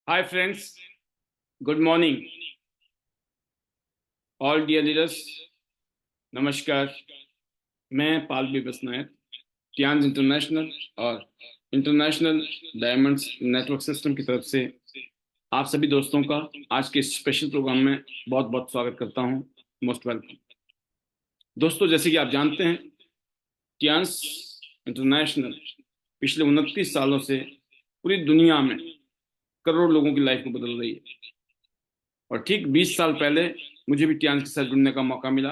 Hi friends, good morning, all dear leaders. नमस्कार, मैं पालवी बसनायक, टियांज international और इंटरनेशनल डायमंड्स नेटवर्क सिस्टम की तरफ से आप सभी दोस्तों का आज के स्पेशल प्रोग्राम में बहुत बहुत स्वागत करता हूं। Most welcome. दोस्तों, जैसे कि आप जानते हैं, टियांज इंटरनेशनल पिछले 29 सालों से पूरी दुनिया में करोड़ों लोगों की लाइफ को बदल रही है। और ठीक 20 साल पहले मुझे भी टियांज के साथ जुड़ने का मौका मिला।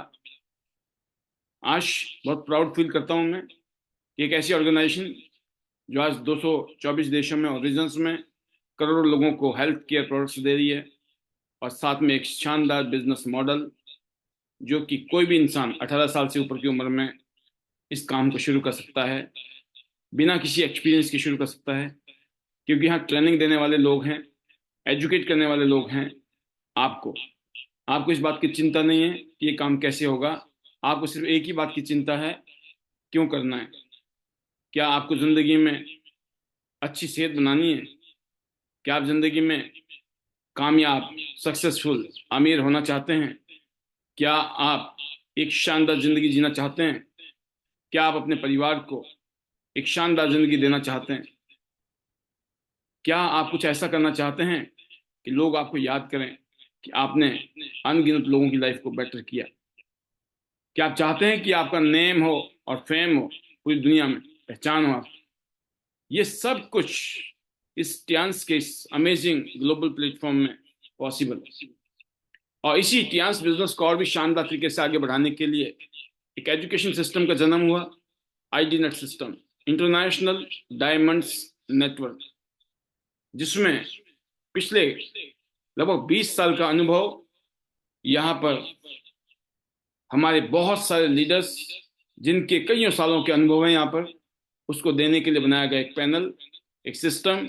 आज बहुत प्राउड फील करता हूं मैं कि एक ऐसी ऑर्गेनाइजेशन जो आज 224 देशों में और रीजन्स में करोड़ों लोगों को हेल्थ केयर प्रोडक्ट्स दे रही है, और साथ में एक शानदार बिजनेस मॉडल जो कि कोई भी इंसान 18 साल से ऊपर की उम्र में इस काम को शुरू कर सकता है, बिना किसी एक्सपीरियंस के शुरू कर सकता है। क्योंकि यहाँ ट्रेनिंग देने वाले लोग हैं, एजुकेट करने वाले लोग हैं। आपको आपको इस बात की चिंता नहीं है कि ये काम कैसे होगा। आपको सिर्फ एक ही बात की चिंता है, क्यों करना है। क्या आपको जिंदगी में अच्छी सेहत बनानी है? क्या आप जिंदगी में कामयाब, सक्सेसफुल, अमीर होना चाहते हैं? क्या आप एक शानदार जिंदगी जीना चाहते हैं? क्या आप अपने परिवार को एक शानदार जिंदगी देना चाहते हैं? क्या आप कुछ ऐसा करना चाहते हैं कि लोग आपको याद करें कि आपने अनगिनत लोगों की लाइफ को बेटर किया? क्या आप चाहते हैं कि आपका नेम हो और फेम हो, पूरी दुनिया में पहचान हो आप? ये सब कुछ इस टियांस के इस अमेजिंग ग्लोबल प्लेटफॉर्म में पॉसिबल है। और इसी टियांस बिजनेस को और भी शानदार तरीके से आगे बढ़ाने के लिए एक एजुकेशन सिस्टम का जन्म हुआ, ID net system, international diamonds network, जिसमें पिछले लगभग 20 साल का अनुभव यहाँ पर हमारे बहुत सारे लीडर्स, जिनके कईयों सालों के अनुभव हैं यहाँ पर, उसको देने के लिए बनाया गया एक पैनल, एक सिस्टम।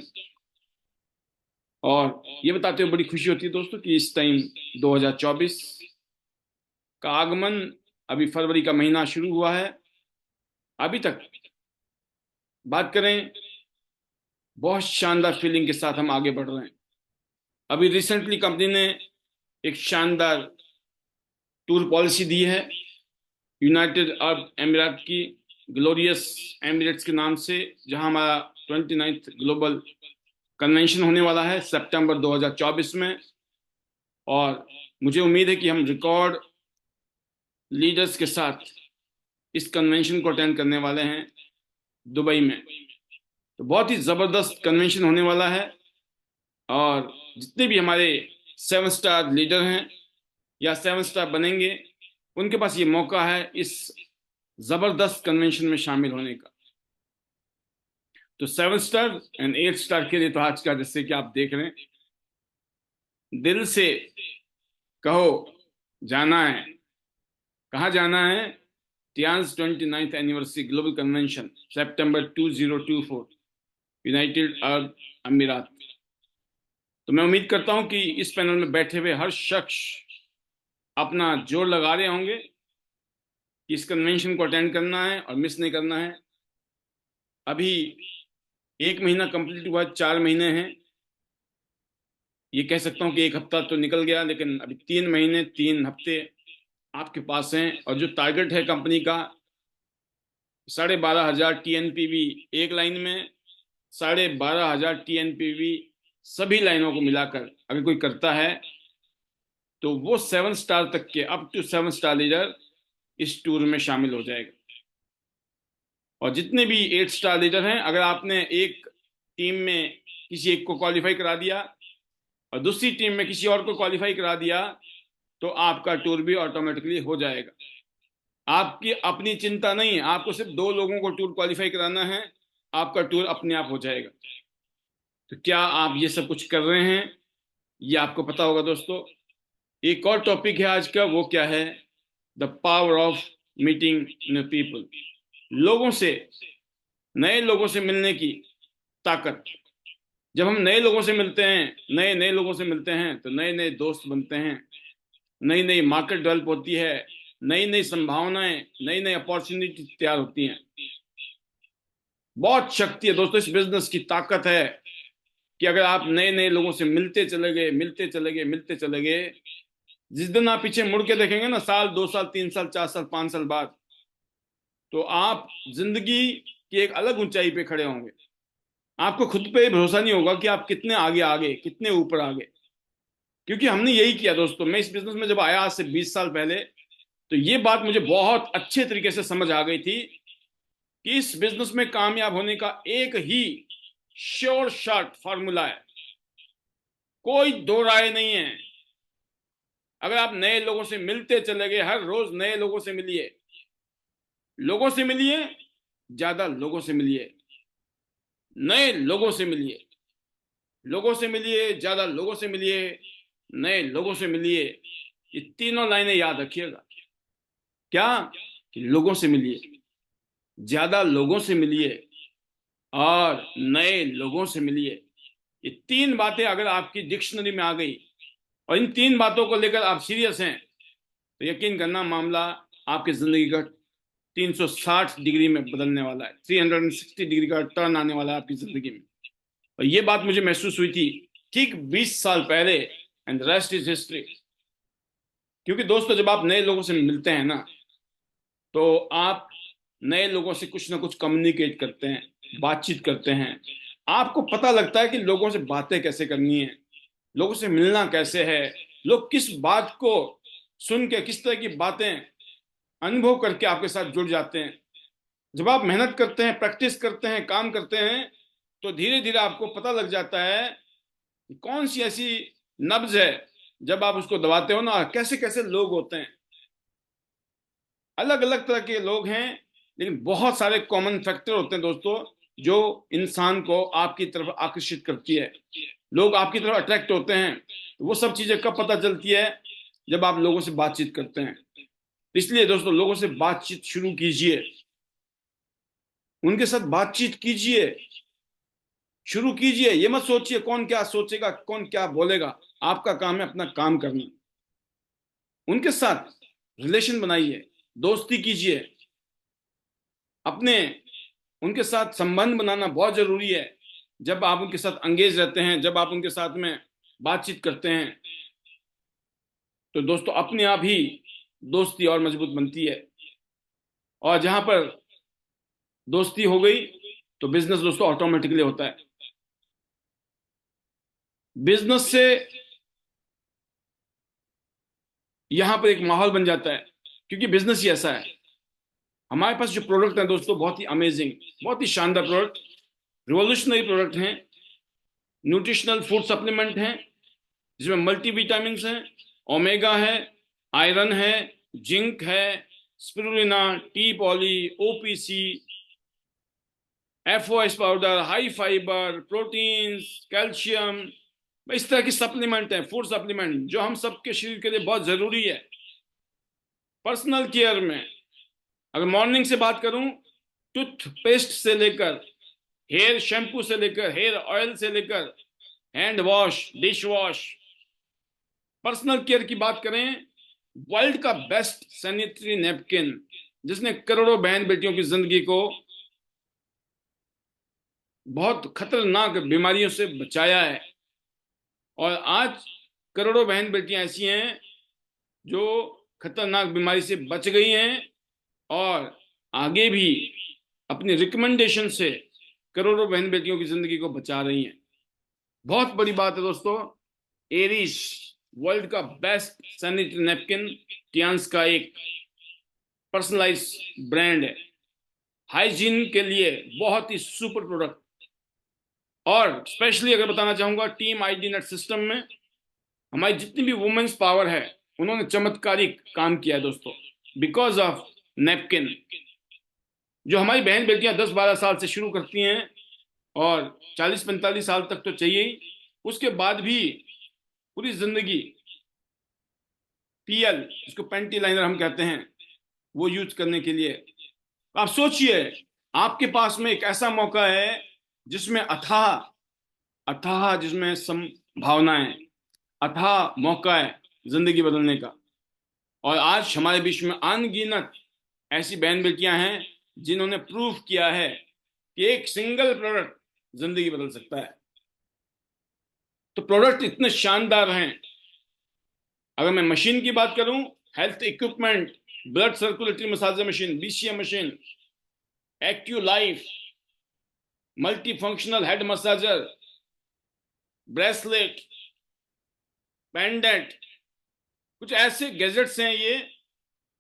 और ये बताते हुए बड़ी खुशी होती है दोस्तों कि इस टाइम 2024 का आगमन, अभी फरवरी का महीना शुरू हुआ है, अभी तक बात करें बहुत शानदार फीलिंग के साथ हम आगे बढ़ रहे हैं। अभी रिसेंटली कंपनी ने एक शानदार टूर पॉलिसी दी है यूनाइटेड अरब एमिरेट की, ग्लोरियस एमिरेट्स के नाम से, जहां हमारा 29th ग्लोबल कन्वेंशन होने वाला है सितंबर 2024 में। और मुझे उम्मीद है कि हम रिकॉर्ड लीडर्स के साथ इस कन्वेंशन को अटेंड करने वाले हैं दुबई में। तो बहुत ही जबरदस्त कन्वेंशन होने वाला है। और जितने भी हमारे 7 स्टार लीडर हैं या 7 स्टार बनेंगे, उनके पास ये मौका है इस जबरदस्त कन्वेंशन में शामिल होने का। तो 7 स्टार एंड 8 स्टार के लिए तो आज का, जैसे कि आप देख रहे हैं, दिल से कहो जाना है। कहाँ जाना है? Tiens 29th anniversary global convention, सितंबर 2024, यूनाइटेड अरब अमीरात। तो मैं उम्मीद करता हूं कि इस पैनल में बैठे हुए हर शख्स अपना जोर लगा रहे होंगे कि इस कन्वेंशन को अटेंड करना है और मिस नहीं करना है। अभी 1 महीना कंप्लीट हुआ, 4 महीने हैं। ये कह सकता हूँ कि एक हफ्ता तो निकल गया, लेकिन अभी 3 महीने 3 हफ्ते आपके पास हैं। और जो टारगेट है कंपनी का, 12,500 TNPV एक लाइन में, 12,500 TNPV सभी लाइनों को मिलाकर अगर कोई करता है, तो वो 7 स्टार तक के, अप टू 7 स्टार लीडर इस टूर में शामिल हो जाएगा। और जितने भी 8 स्टार लीडर हैं, अगर आपने एक टीम में किसी एक को क्वालिफाई करा दिया और दूसरी टीम में किसी और को क्वालिफाई करा दिया, तो आपका टूर भी ऑटोमेटिकली हो जाएगा। आपकी अपनी चिंता नहीं है, आपको सिर्फ 2 लोगों को टूर क्वालिफाई कराना है, आपका टूर अपने आप हो जाएगा। तो क्या आप ये सब कुछ कर रहे हैं? ये आपको पता होगा दोस्तों। एक और टॉपिक है आज का, वो क्या है? The power of meeting new people. लोगों से, नए लोगों से मिलने की ताकत। जब हम नए लोगों से मिलते हैं, नए नए लोगों से मिलते हैं, तो नए नए दोस्त बनते हैं, नई नई मार्केट डेवलप होती है, नई नई संभावनाएं, नई नई अपॉर्चुनिटी तैयार होती हैं। बहुत शक्ति है दोस्तों इस बिजनेस की, ताकत है कि अगर आप नए नए लोगों से मिलते चले गए, मिलते चले गए, मिलते चले गए, जिस दिन आप पीछे मुड़ के देखेंगे ना, साल, 2 साल, 3 साल, 4 साल, 5 साल बाद, तो आप जिंदगी की एक अलग ऊंचाई पे खड़े होंगे। आपको खुद पे भरोसा नहीं होगा कि आप कितने आगे आगे, कितने ऊपर आगे। क्योंकि हमने यही किया दोस्तों। मैं इस बिजनेस में जब आया आज से 20 साल पहले, तो ये बात मुझे बहुत अच्छे तरीके से समझ आ गई थी कि इस बिजनेस में कामयाब होने का एक ही श्योर शॉट फॉर्मूला है, कोई दो राय नहीं है। अगर आप नए लोगों से मिलते चले गए, हर रोज नए लोगों से मिलिए, लोगों से मिलिए, ज्यादा लोगों से मिलिए, नए लोगों से मिलिए, लोगों से मिलिए, ज्यादा लोगों से मिलिए, नए लोगों से मिलिए। ये तीनों लाइनें याद रखिएगा। क्या? कि लोगों से मिलिए, ज्यादा लोगों से मिलिए, और नए लोगों से मिलिए। ये तीन बातें अगर आपकी डिक्शनरी में आ गई और इन तीन बातों को लेकर आप सीरियस हैं, तो यकीन करना, मामला आपकी जिंदगी का 360 डिग्री में बदलने वाला है। 360 डिग्री का टर्न आने वाला है आपकी जिंदगी में। और ये बात मुझे महसूस हुई थी ठीक 20 साल पहले, एंड रेस्ट इज हिस्ट्री। क्योंकि दोस्तों, जब आप नए लोगों से मिलते हैं ना, तो आप नए लोगों से कुछ ना कुछ कम्युनिकेट करते हैं, बातचीत करते हैं। आपको पता लगता है कि लोगों से बातें कैसे करनी है, लोगों से मिलना कैसे है, लोग किस बात को सुन के, किस तरह की बातें अनुभव करके आपके साथ जुड़ जाते हैं। जब आप मेहनत करते हैं, प्रैक्टिस करते हैं, काम करते हैं, तो धीरे धीरे आपको पता लग जाता है कि कौन सी ऐसी नब्ज है, जब आप उसको दबाते हो ना, कैसे कैसे लोग होते हैं। अलग अलग तरह के लोग हैं, लेकिन बहुत सारे कॉमन फैक्टर होते हैं दोस्तों, जो इंसान को आपकी तरफ आकर्षित करती है। लोग आपकी तरफ अट्रैक्ट होते हैं। तो वो सब चीजें कब पता चलती है? जब आप लोगों से बातचीत करते हैं। इसलिए दोस्तों, लोगों से बातचीत शुरू कीजिए, उनके साथ बातचीत कीजिए, शुरू कीजिए। ये मत सोचिए कौन क्या सोचेगा, कौन क्या बोलेगा। आपका काम है अपना काम करना। उनके साथ रिलेशन बनाइए, दोस्ती कीजिए। अपने उनके साथ संबंध बनाना बहुत जरूरी है। जब आप उनके साथ अंगेज रहते हैं, जब आप उनके साथ में बातचीत करते हैं, तो दोस्तों अपने आप ही दोस्ती और मजबूत बनती है। और जहां पर दोस्ती हो गई, तो बिजनेस दोस्तों ऑटोमेटिकली होता है। बिजनेस से यहां पर एक माहौल बन जाता है, क्योंकि बिजनेस ही ऐसा है। हमारे पास जो प्रोडक्ट है दोस्तों, बहुत ही अमेजिंग, बहुत ही शानदार प्रोडक्ट, रिवॉल्यूशनरी प्रोडक्ट हैं। न्यूट्रिशनल फूड सप्लीमेंट हैं, जिसमें मल्टीविटामिन हैं, ओमेगा है, आयरन है, जिंक है, spirulina, T poly, OPC, FOS powder, high fibre, proteins, calcium. इस तरह की सप्लीमेंट है, फूड सप्लीमेंट, जो हम सबके शरीर के लिए बहुत जरूरी है। पर्सनल केयर में अगर मॉर्निंग से बात करूं, टूथपेस्ट से लेकर, हेयर शैम्पू से लेकर, हेयर ऑयल से लेकर, hand wash, dish wash, personal care की बात करें, वर्ल्ड का बेस्ट सैनिटरी नैपकिन, जिसने करोड़ों बहन बेटियों की जिंदगी को बहुत खतरनाक बीमारियों से बचाया है। और आज करोड़ों बहन बेटियां ऐसी हैं जो खतरनाक बीमारी से बच गई हैं, और आगे भी अपनी रिकमेंडेशन से करोड़ों बहन बेटियों की जिंदगी को बचा रही हैं। बहुत बड़ी बात है दोस्तों। एरिस वर्ल्ड का बेस्ट सैनिटरी नैपकिन, टियान्स का एक पर्सनलाइज ब्रांड है, हाइजीन के लिए बहुत ही सुपर प्रोडक्ट। और स्पेशली अगर बताना चाहूंगा, टीम आईडी नेट सिस्टम में हमारी जितनी भी वुमेन्स पावर है, उन्होंने चमत्कारिक काम किया है दोस्तों, बिकॉज ऑफ नैपकिन। जो हमारी बहन बेटियां 10-12 साल से शुरू करती हैं, और 40-45 साल तक तो चाहिए ही, उसके बाद भी पूरी जिंदगी पीएल, इसको पैंटी लाइनर हम कहते हैं, वो यूज करने के लिए। आप सोचिए, आपके पास में एक ऐसा मौका है जिसमें अथाह अथाह जिसमें संभावनाएं, अथाह मौका है जिंदगी बदलने का। और आज हमारे बीच में अनगिनत ऐसी बहन बेटियां हैं जिन्होंने प्रूव किया है कि एक सिंगल प्रोडक्ट जिंदगी बदल सकता है। तो प्रोडक्ट इतने शानदार हैं। अगर मैं मशीन की बात करूं, health equipment, blood circulatory massager machine, BCM machine, accu life, multi functional head massager, bracelet, pendant, कुछ ऐसे गैजेट्स हैं ये।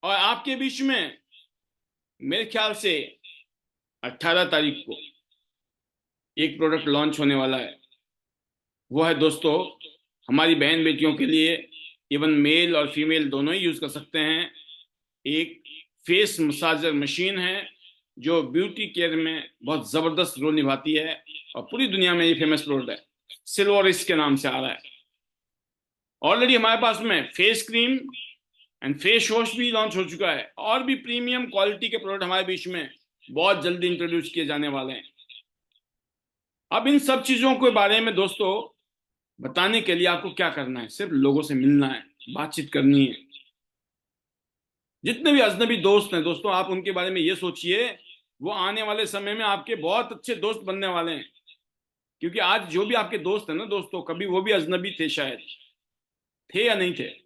और आपके बीच में मेरे ख्याल से 18 तारीख को एक प्रोडक्ट लॉन्च होने वाला है। वो है दोस्तों, हमारी बहन बेटियों के लिए, इवन मेल और फीमेल दोनों ही यूज कर सकते हैं। एक फेस मसाजर मशीन है जो ब्यूटी केयर में बहुत जबरदस्त रोल निभाती है और पूरी दुनिया में ये फेमस प्रोडक्ट है। सिल्वरिस के नाम से आ रहा है। ऑलरेडी हमारे पास में face cream and face wash भी लॉन्च हो चुका है, और भी प्रीमियम क्वालिटी के प्रोडक्ट हमारे बीच में बहुत जल्दी इंट्रोड्यूस किए जाने वाले हैं। अब इन सब चीजों के बारे में दोस्तों बताने के लिए आपको क्या करना है? सिर्फ लोगों से मिलना है, बातचीत करनी है। जितने भी अजनबी दोस्त हैं दोस्तों, आप उनके बारे में ये सोचिए, वो आने वाले समय में आपके बहुत अच्छे दोस्त बनने वाले हैं। क्योंकि आज जो भी आपके दोस्त हैं ना दोस्तों, कभी वो भी अजनबी थे, शायद थे या नहीं थे।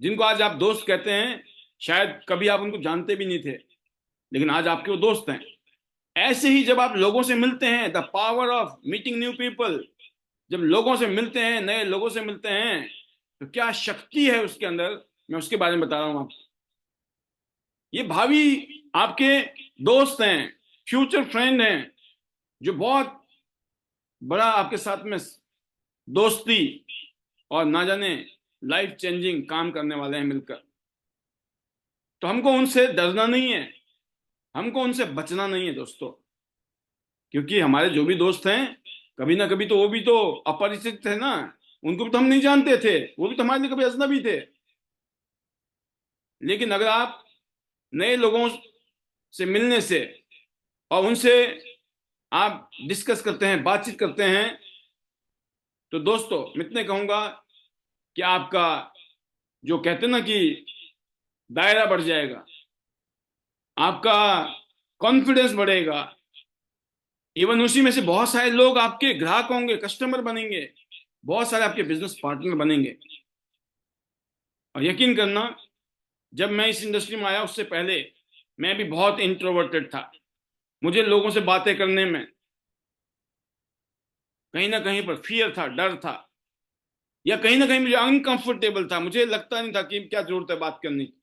जिनको आज आप दोस्त कहते हैं, शायद कभी आप उनको जानते भी नहीं थे, लेकिन आज आपके वो दोस्त हैं। ऐसे ही जब आप लोगों से मिलते हैं, the power of meeting new people, जब लोगों से मिलते हैं, नए लोगों से मिलते हैं, तो क्या शक्ति है उसके अंदर, मैं उसके बारे में बता रहा हूं आपको। ये भावी आपके दोस्त हैं, फ्यूचर फ्रेंड हैं, जो बहुत बड़ा आपके साथ में दोस्ती और ना जाने लाइफ चेंजिंग काम करने वाले हैं मिलकर। तो हमको उनसे डरना नहीं है, हमको उनसे बचना नहीं है दोस्तों। क्योंकि हमारे जो भी दोस्त हैं, कभी ना कभी तो वो भी तो अपरिचित थे ना, उनको भी तो हम नहीं जानते थे, वो भी तो हमारे लिए कभी अजनबी थे। लेकिन अगर आप नए लोगों से मिलने से और उनसे आप डिस्कस करते हैं, बातचीत करते हैं, तो दोस्तों मैं इतने कहूंगा कि आपका जो कहते हैं ना कि दायरा बढ़ जाएगा, आपका कॉन्फिडेंस बढ़ेगा। इवन उसी में से बहुत सारे लोग आपके ग्राहक होंगे, कस्टमर बनेंगे, बहुत सारे आपके बिजनेस पार्टनर बनेंगे। और यकीन करना, जब मैं इस इंडस्ट्री में आया उससे पहले मैं भी बहुत इंट्रोवर्टेड था। मुझे लोगों से बातें करने में कहीं ना कहीं पर फियर था, डर था, या कहीं ना कहीं मुझे अनकंफर्टेबल था। मुझे लगता नहीं था कि क्या जरूरत है बात करने की,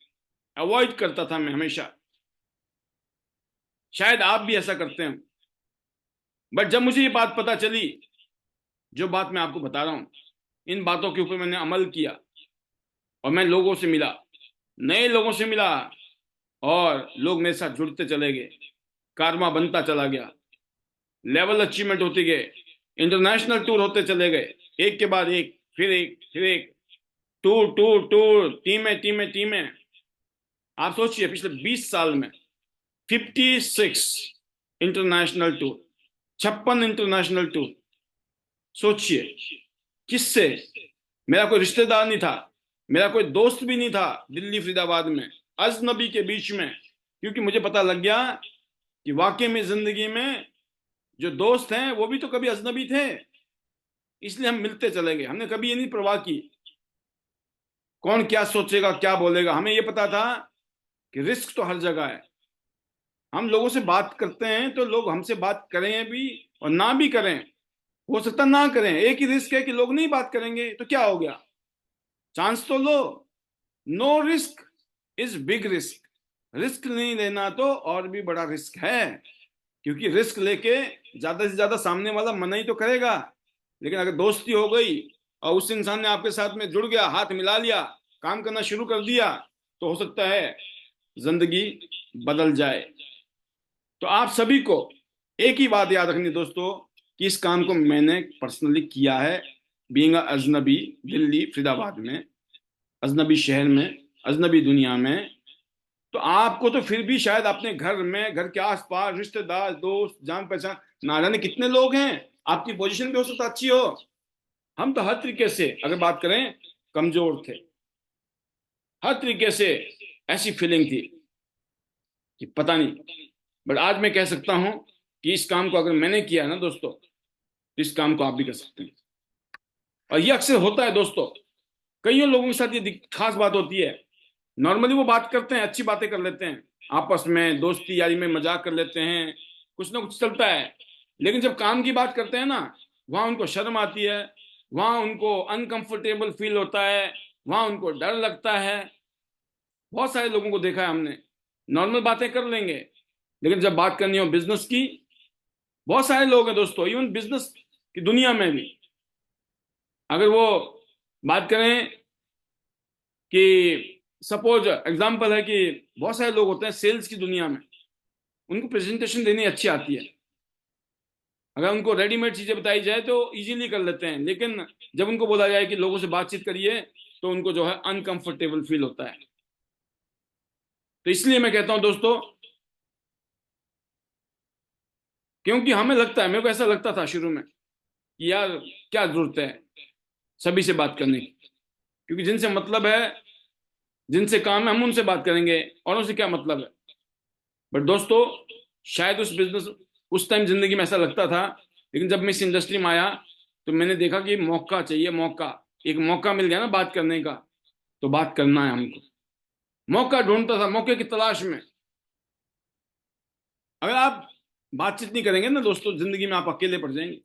अवॉइड करता था मैं हमेशा। शायद आप भी ऐसा करते हैं। बट जब मुझे ये बात पता चली, जो बात मैं आपको बता रहा हूं, इन बातों के ऊपर मैंने अमल किया और मैं लोगों से मिला, नए लोगों से मिला, और लोग मेरे साथ जुड़ते चले गए, कारमा बनता चला गया, लेवल अचीवमेंट होते गए, इंटरनेशनल टूर होते चले गए, एक के बाद एक, फिर एक, फिर एक, टूर टूर टूर, टीमें टीमें टीमें। आप सोचिए, पिछले 20 साल में 56 इंटरनेशनल टूर, 56 इंटरनेशनल टूर। सोचिए, किससे? मेरा कोई रिश्तेदार नहीं था, मेरा कोई दोस्त भी नहीं था दिल्ली फरीदाबाद में, अजनबी के बीच में। क्योंकि मुझे पता लग गया कि वाकई में जिंदगी में जो दोस्त हैं वो भी तो कभी अजनबी थे। इसलिए हम मिलते चले गए। हमने कभी ये नहीं परवाह की कौन क्या सोचेगा, क्या बोलेगा। हमें ये पता था कि रिस्क तो हर जगह है। हम लोगों से बात करते हैं तो लोग हमसे बात करें भी और ना भी करें, हो सकता ना करें। एक ही रिस्क है कि लोग नहीं बात करेंगे, तो क्या हो गया, चांस तो लो। No risk is big risk. Risk नहीं लेना तो और भी बड़ा रिस्क है। क्योंकि रिस्क लेके ज्यादा से ज्यादा सामने वाला मना ही तो करेगा। लेकिन अगर दोस्ती हो गई और उस इंसान ने आपके साथ में जुड़ गया, हाथ मिला लिया, काम करना शुरू कर दिया, तो हो सकता है जिंदगी बदल जाए। तो आप सभी को एक ही बात याद रखनी दोस्तों, कि इस काम को मैंने पर्सनली किया है, बीइंग अजनबी, दिल्ली फरीदाबाद में, अजनबी शहर में, अजनबी दुनिया में। तो आपको तो फिर भी शायद अपने घर में, घर के आसपास रिश्तेदार, दोस्त, जान पहचान, ना जाने कितने लोग हैं। आपकी पोजीशन भी हो सकता अच्छी हो। हम तो हर तरीके से अगर बात करें कमजोर थे। हर तरीके से ऐसी फीलिंग थी कि पता नहीं। बट आज मैं कह सकता हूं कि इस काम को अगर मैंने किया ना दोस्तों, तो इस काम को आप भी कर सकते हैं। और ये अक्सर होता है दोस्तों, कईयों लोगों के साथ ये खास बात होती है। नॉर्मली वो बात करते हैं, अच्छी बातें कर लेते हैं, आपस में दोस्ती यारी में मजाक कर लेते हैं, कुछ ना कुछ चलता है। लेकिन जब काम की बात करते हैं ना, वहां उनको शर्म आती है, वहां उनको अनकंफर्टेबल फील होता है, वहां उनको डर लगता है। बहुत सारे लोगों को देखा है हमने, नॉर्मल बातें कर लेंगे, लेकिन जब बात करनी हो बिजनेस की, बहुत सारे लोग हैं दोस्तों, इवन बिजनेस की दुनिया में भी, अगर वो बात करें कि सपोज एग्जांपल है कि बहुत सारे लोग होते हैं सेल्स की दुनिया में, उनको प्रेजेंटेशन देनी अच्छी आती है, अगर उनको रेडीमेड चीजें बताई जाए तो इजीली कर लेते हैं, लेकिन जब उनको बोला जाए कि लोगों से बातचीत करिए, तो उनको जो है अनकंफर्टेबल फील होता है। तो इसलिए मैं कहता हूं दोस्तों, क्योंकि हमें लगता है, मेरे को ऐसा लगता था शुरू में कि यार क्या जरूरत है सभी से बात करने की, क्योंकि जिनसे मतलब है, जिनसे काम है, हम उनसे बात करेंगे, औरों से क्या मतलब है। बट दोस्तों, शायद उस बिजनेस, उस टाइम जिंदगी में ऐसा लगता था, लेकिन जब मैं इस इंडस्ट्री में आया तो मैंने देखा कि मौका चाहिए, मौका, एक मौका मिल गया ना बात करने का, तो बात करना है हमको। मौका ढूंढता था, मौके की तलाश में। अगर आप बातचीत नहीं करेंगे ना दोस्तों, जिंदगी में आप अकेले पड़ जाएंगे,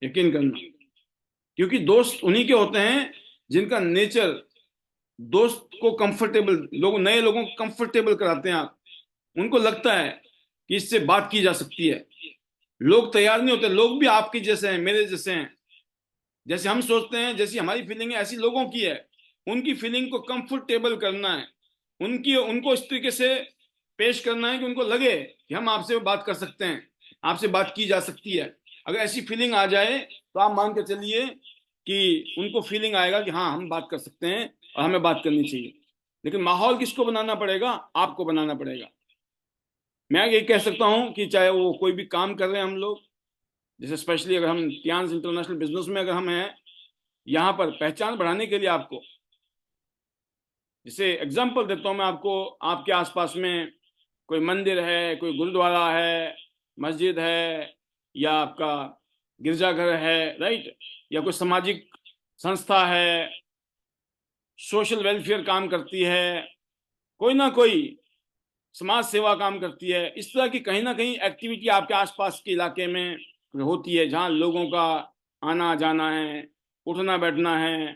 यकीन करना। क्योंकि दोस्त उन्हीं के होते हैं जिनका नेचर, दोस्त को कंफर्टेबल, लोग नए लोगों को कंफर्टेबल कराते हैं आप, उनको लगता है कि इससे बात की जा सकती है। लोग तैयार नहीं होते, लोग भी आपके जैसे हैं, मेरे जैसे हैं, जैसे हम सोचते हैं, जैसी हमारी फीलिंग है ऐसी लोगों की है। उनकी फीलिंग को कंफर्टेबल करना है, उनकी उनको इस तरीके से पेश करना है कि उनको लगे कि हम आपसे बात कर सकते हैं, आपसे बात की जा सकती है। अगर ऐसी फीलिंग आ जाए तो आप मान के चलिए कि उनको फीलिंग आएगा कि हाँ हम बात कर सकते हैं और हमें बात करनी चाहिए। लेकिन माहौल किसको बनाना पड़ेगा? आपको बनाना पड़ेगा। मैं ये कह सकता हूं कि चाहे वो कोई भी काम कर रहे हैं हम लोग, जैसे स्पेशली अगर हम टियान्स इंटरनेशनल बिजनेस में अगर हम हैं, यहाँ पर पहचान बढ़ाने के लिए आपको, जैसे एग्जांपल देता हूँ मैं आपको, आपके आसपास में कोई मंदिर है, कोई गुरुद्वारा है, मस्जिद है, या आपका गिरजाघर है, राइट, या कोई सामाजिक संस्था है, सोशल वेलफेयर काम करती है, कोई ना कोई समाज सेवा काम करती है, इस तरह की कहीं ना कहीं एक्टिविटी आपके आसपास के इलाके में होती है, जहां लोगों का आना जाना है, उठना बैठना है,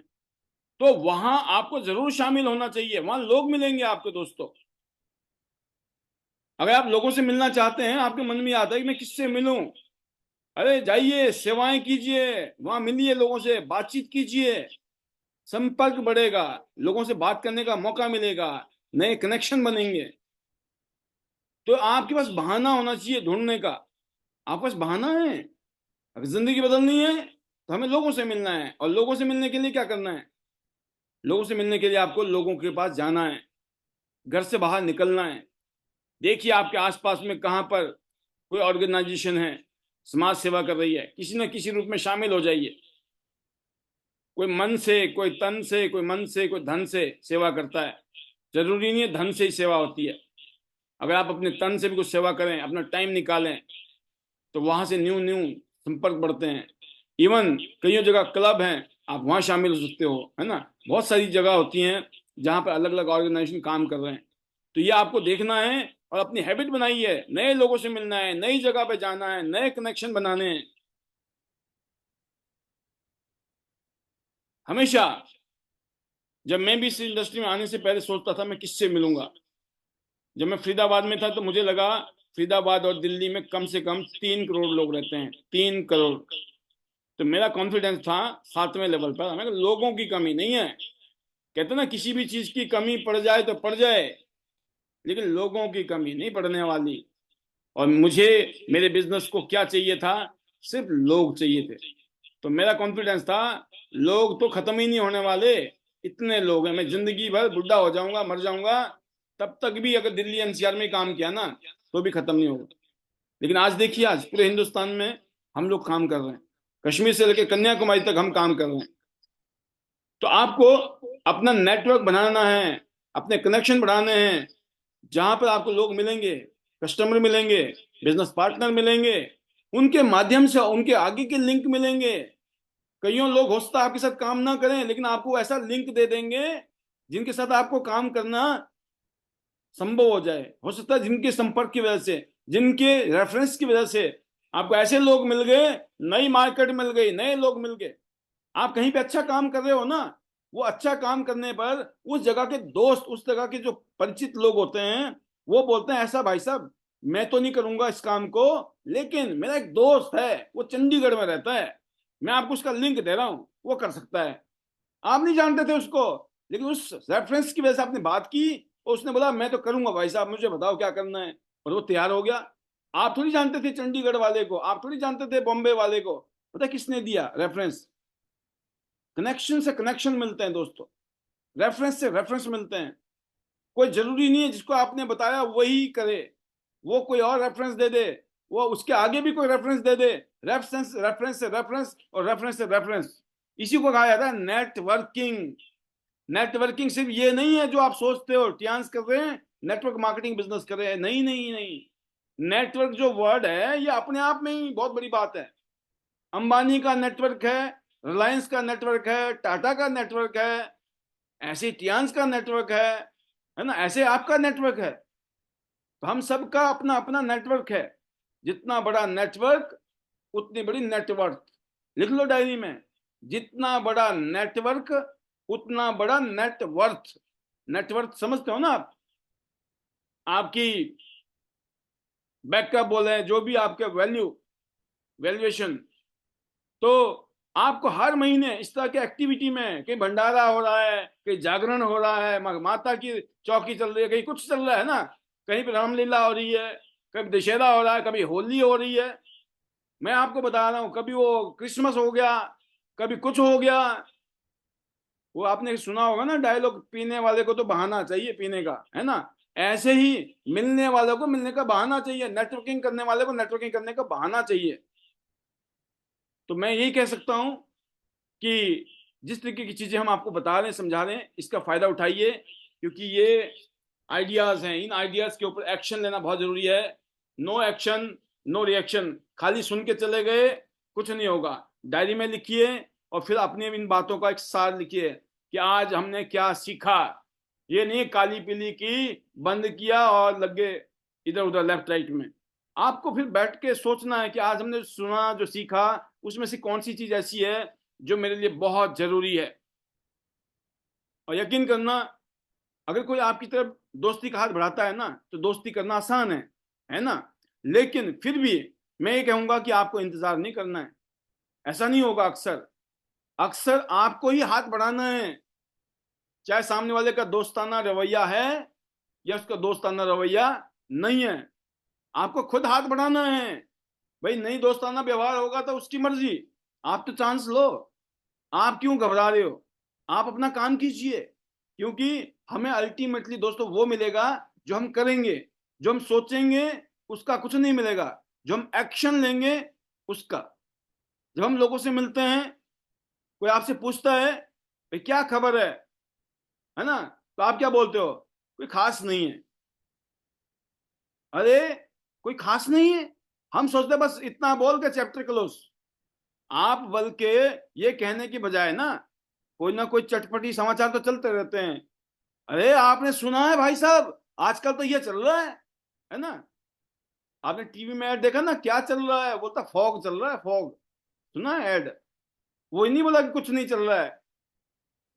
तो वहां आपको जरूर शामिल होना चाहिए। वहां लोग मिलेंगे आपको दोस्तों। अगर आप लोगों से मिलना चाहते हैं, आपके मन में आता है कि मैं किससे मिलूं, अरे जाइए, सेवाएं कीजिए, वहां मिलिए, लोगों से बातचीत कीजिए, संपर्क बढ़ेगा, लोगों से बात करने का मौका मिलेगा, नए कनेक्शन बनेंगे। तो आपके पास बहाना होना चाहिए ढूंढने का। आपके पास बहाना है, अगर जिंदगी बदलनी है तो हमें लोगों से मिलना है, और लोगों से मिलने के लिए क्या करना है? लोगों से मिलने के लिए आपको लोगों के पास जाना है, घर से बाहर निकलना है। देखिए आपके आसपास में कहाँ पर कोई ऑर्गेनाइजेशन है, समाज सेवा कर रही है, किसी न किसी रूप में शामिल हो जाइए। कोई मन से, कोई तन से, कोई मन से, कोई धन से सेवा करता है, जरूरी नहीं है धन से ही सेवा होती है। अगर आप अपने तन से भी कुछ सेवा करें, अपना टाइम निकालें, तो वहां से न्यू न्यू संपर्क बढ़ते हैं। इवन कई जगह क्लब हैं, आप वहां शामिल हो सकते हो, है ना। बहुत सारी जगह होती हैं जहां पर अलग अलग ऑर्गेनाइजेशन काम कर रहे हैं। तो ये आपको देखना है और अपनी हैबिट बनाइए, नए लोगों से मिलना है, नई जगह पे जाना है, नए कनेक्शन बनाने हैं। हमेशा जब मैं भी इस इंडस्ट्री में आने से पहले सोचता था मैं किससे मिलूंगा। जब मैं फरीदाबाद में था तो मुझे लगा फरीदाबाद और दिल्ली में कम से कम 3 करोड़ लोग रहते हैं, 3 करोड़। तो मेरा कॉन्फिडेंस था 7वें लेवल पर, हमें लोगों की कमी नहीं है। कहते ना, किसी भी चीज की कमी पड़ जाए तो पड़ जाए, लेकिन लोगों की कमी नहीं पड़ने वाली। और मुझे, मेरे बिजनेस को क्या चाहिए था? सिर्फ लोग चाहिए थे। तो मेरा कॉन्फिडेंस था लोग तो खत्म ही नहीं होने वाले, इतने लोग हैं, मैं जिंदगी भर बुढ़ा हो जाऊंगा, मर जाऊंगा, तब तक भी अगर दिल्ली एनसीआर में काम किया ना, तो भी खत्म नहीं होगा। लेकिन आज देखिए, आज पूरे हिंदुस्तान में हम लोग काम कर रहे हैं, कश्मीर से लेकर कन्याकुमारी तक हम काम कर रहे हैं। तो आपको अपना नेटवर्क बनाना है, अपने कनेक्शन बढ़ाने हैं, जहां पर आपको लोग मिलेंगे, कस्टमर मिलेंगे, बिजनेस पार्टनर मिलेंगे, उनके माध्यम से उनके आगे के लिंक मिलेंगे। कईयों लोग हो सकता है आपके साथ काम ना करें, लेकिन आपको ऐसा लिंक दे देंगे जिनके साथ आपको काम करना संभव हो जाए। हो सकता है जिनके संपर्क की वजह से, जिनके रेफरेंस की वजह से आपको ऐसे लोग मिल गए, नई मार्केट मिल गई, नए लोग मिल गए। आप कहीं पे अच्छा काम कर रहे हो ना, वो अच्छा काम करने पर उस जगह के दोस्त, उस जगह के जो परिचित लोग होते हैं, वो बोलते हैं ऐसा भाई साहब, मैं तो नहीं करूंगा इस काम को, लेकिन मेरा एक दोस्त है, वो चंडीगढ़ में रहता है, मैं आपको उसका लिंक दे रहा हूं, वो कर सकता है। आप नहीं जानते थे उसको, लेकिन उस रेफरेंस की वजह से आपने बात की और उसने बोला मैं तो करूंगा भाई साहब, मुझे बताओ क्या करना है, और वो तैयार हो गया। आप थोड़ी जानते थे चंडीगढ़ वाले को, आप थोड़ी जानते थे बॉम्बे वाले को, पता किसने दिया? रेफरेंस। कनेक्शन से कनेक्शन मिलते हैं दोस्तों, रेफरेंस से रेफरेंस मिलते हैं। कोई जरूरी नहीं है जिसको आपने बताया वही करे, वो कोई और रेफरेंस दे दे, वो उसके आगे भी कोई रेफरेंस दे दे, रेफरेंस रेफरेंस से रेफरेंस और रेफरेंस से रेफरेंस, इसी को कहा जाता है नेटवर्किंग। नेटवर्किंग सिर्फ ये नहीं है जो आप सोचते हो टियान्स कर रहे हैं, नेटवर्क मार्केटिंग बिजनेस कर रहे हैं, नहीं नहीं नहीं। नेटवर्क जो वर्ड है ये अपने आप में ही बहुत बड़ी बात है। अंबानी का नेटवर्क है, रिलायंस का नेटवर्क है, टाटा का नेटवर्क है, ऐसे टियान्स का नेटवर्क है ना, ऐसे आपका नेटवर्क है। तो हम सबका अपना अपना नेटवर्क है। जितना बड़ा नेटवर्क उतनी बड़ी नेटवर्थ। लिख लो डायरी में, जितना बड़ा नेटवर्क उतना बड़ा नेटवर्थ। नेटवर्थ समझते हो ना आप? आपकी बैकअप बोले, जो भी आपके वैल्यूएशन। तो आपको हर महीने इस तरह के एक्टिविटी में, कहीं भंडारा हो रहा है, कहीं जागरण हो रहा है, माता की चौकी चल रही है, कहीं कुछ चल रहा है ना, कहीं पे रामलीला हो रही है, कभी दशहरा हो रहा है, कभी होली हो रही है, मैं आपको बता रहा हूं, कभी वो क्रिसमस हो गया, कभी कुछ हो गया। वो आपने सुना होगा ना डायलॉग, पीने वाले को तो बहाना चाहिए पीने का, है ना? ऐसे ही मिलने वालों को मिलने का बहाना चाहिए, नेटवर्किंग करने वाले को नेटवर्किंग करने का बहाना चाहिए। तो मैं यही कह सकता हूं कि जिस तरीके की चीजें हम आपको बता रहे हैं, समझा रहे हैं, इसका फायदा उठाइए, क्योंकि ये आइडियाज हैं, इन आइडियाज के ऊपर एक्शन लेना बहुत जरूरी है। No action no reaction. खाली सुन के चले गए कुछ नहीं होगा। डायरी में लिखिए और फिर अपनी इन बातों का एक सार लिखिए कि आज हमने क्या सीखा। ये नहीं काली पीली की, बंद किया और लग गए इधर उधर लेफ्ट राइट में। आपको फिर बैठ के सोचना है कि आज हमने सुना, जो सीखा, उसमें से कौन सी चीज ऐसी है जो मेरे लिए बहुत जरूरी है। और यकीन करना, अगर कोई आपकी तरफ दोस्ती का हाथ बढ़ाता है ना, तो दोस्ती करना आसान है ना? लेकिन फिर भी मैं ये कहूंगा कि आपको इंतजार नहीं करना है। ऐसा नहीं होगा। अक्सर अक्सर आपको ही हाथ बढ़ाना है, चाहे सामने वाले का दोस्ताना रवैया है या उसका दोस्ताना रवैया नहीं है। आपको खुद हाथ बढ़ाना है। भाई नहीं दोस्ताना व्यवहार होगा तो उसकी मर्जी, आप तो चांस लो। आप क्यों घबरा रहे हो? आप अपना काम कीजिए, क्योंकि हमें अल्टीमेटली दोस्तों वो मिलेगा जो हम करेंगे। जो हम सोचेंगे उसका कुछ नहीं मिलेगा, जो हम एक्शन लेंगे उसका। जब हम लोगों से मिलते हैं, कोई आपसे पूछता है भाई क्या खबर है ना, तो आप क्या बोलते हो? कोई खास नहीं है। अरे कोई खास नहीं है, हम सोचते बस इतना बोल के चैप्टर क्लोज। आप बल्कि ये कहने की बजाय ना, कोई ना कोई चटपटी समाचार तो चलते रहते हैं। अरे आपने सुना है भाई साहब, आजकल तो ये चल रहा है ना? आपने टीवी में ऐड देखा ना, क्या चल रहा है? बोलता फॉग चल रहा है, फॉग। सुना है ऐड? वो नहीं बोला कि कुछ नहीं चल रहा है।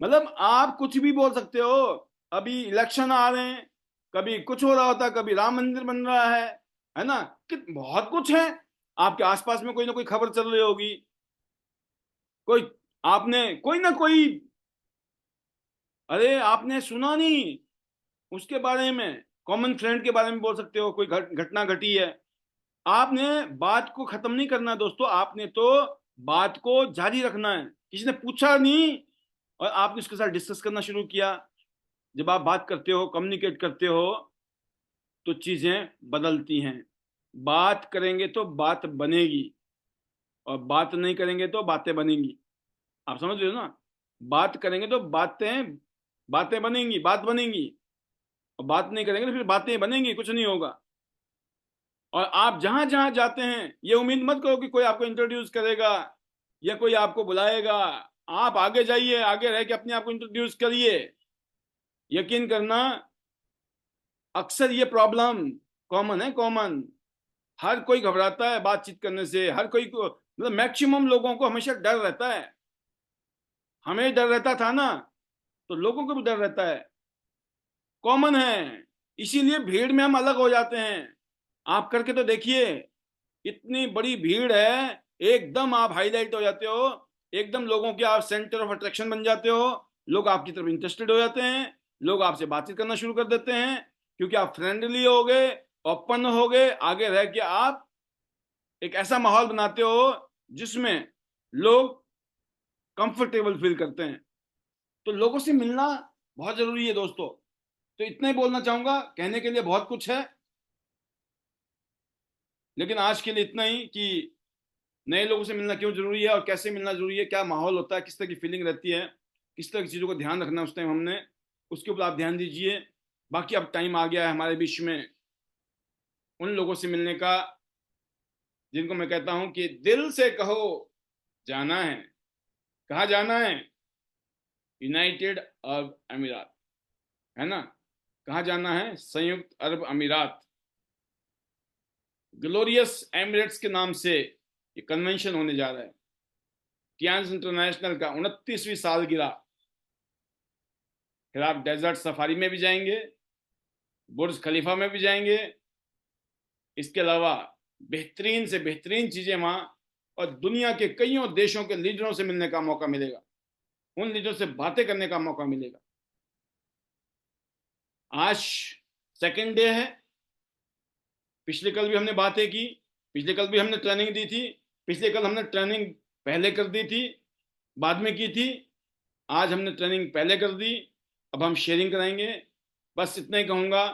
मतलब आप कुछ भी बोल सकते हो। अभी इलेक्शन आ रहे हैं, कभी कुछ हो रहा होता, कभी राम मंदिर बन रहा है ना? कि बहुत कुछ है। आपके आसपास में कोई ना कोई खबर चल रही होगी। कोई आपने कोई ना कोई, अरे आपने सुना नहीं उसके बारे में, कॉमन फ्रेंड के बारे में बोल सकते हो, कोई घटना घटी है। आपने बात को खत्म नहीं करना दोस्तों, आपने तो बात को जारी रखना है। किसी ने पूछा नहीं और आपने उसके साथ डिस्कस करना शुरू किया। जब आप बात करते हो, कम्युनिकेट करते हो, तो चीजें बदलती हैं। बात करेंगे तो बात बनेगी, और बात नहीं करेंगे तो बातें बनेंगी। आप समझ रहे हो ना? बात करेंगे तो बातें बातें बनेंगी, बात बनेंगी। और बात नहीं करेंगे तो फिर बातें बनेंगी, कुछ नहीं होगा। और आप जहां जहां जाते हैं, ये उम्मीद मत करो कि कोई आपको इंट्रोड्यूस करेगा, या कोई आपको बुलाएगा, आप आगे जाइए, आगे रह के अपने आप को इंट्रोड्यूस करिए। यकीन करना, अक्सर ये प्रॉब्लम कॉमन है, कॉमन। हर कोई घबराता है बातचीत करने से, हर कोई को, मतलब मैक्सिमम लोगों को हमेशा डर रहता है। हमें डर रहता था ना, तो लोगों को भी डर रहता है, कॉमन है। इसीलिए भीड़ में हम अलग हो जाते हैं। आप करके तो देखिए, इतनी बड़ी भीड़ है, एकदम आप हाईलाइट हो जाते हो, एकदम लोगों के आप सेंटर ऑफ अट्रैक्शन बन जाते हो। लोग आपकी तरफ इंटरेस्टेड हो जाते हैं, लोग आपसे बातचीत करना शुरू कर देते हैं, क्योंकि आप फ्रेंडली हो गए, ओपन हो गए। आगे रह के आप एक ऐसा माहौल बनाते हो जिसमें लोग कंफर्टेबल फील करते हैं। तो लोगों से मिलना बहुत जरूरी है दोस्तों। तो इतना ही बोलना चाहूंगा, कहने के लिए बहुत कुछ है, लेकिन आज के लिए इतना ही कि नए लोगों से मिलना क्यों जरूरी है और कैसे मिलना जरूरी है, क्या माहौल होता है, किस तरह की फीलिंग रहती है, किस तरह की चीज़ों को ध्यान रखना है उस टाइम हमने, उसके ऊपर आप ध्यान दीजिए। बाकी अब टाइम आ गया है हमारे बीच में उन लोगों से मिलने का जिनको मैं कहता हूं कि दिल से कहो जाना है। कहाँ जाना है? यूनाइटेड अरब अमीरात, है ना? कहाँ जाना है? संयुक्त अरब अमीरात। ग्लोरियस एमिरेट्स के नाम से ये कन्वेंशन होने जा रहा है। टियान्स इंटरनेशनल का 29वीं सालगिरह। फिर आप डेजर्ट सफारी में भी जाएंगे, बुर्ज खलीफा में भी जाएंगे। इसके अलावा बेहतरीन से बेहतरीन चीजें वहां, और दुनिया के कईयों देशों के लीडरों से मिलने का मौका मिलेगा, उन लीडरों से बातें करने का मौका मिलेगा। आज सेकेंड डे है। पिछले कल भी हमने बातें की, पिछले कल भी हमने ट्रेनिंग दी थी, पिछले कल हमने ट्रेनिंग पहले कर दी थी, बाद में की थी। आज हमने ट्रेनिंग पहले कर दी, अब हम शेयरिंग कराएंगे। बस इतना ही कहूंगा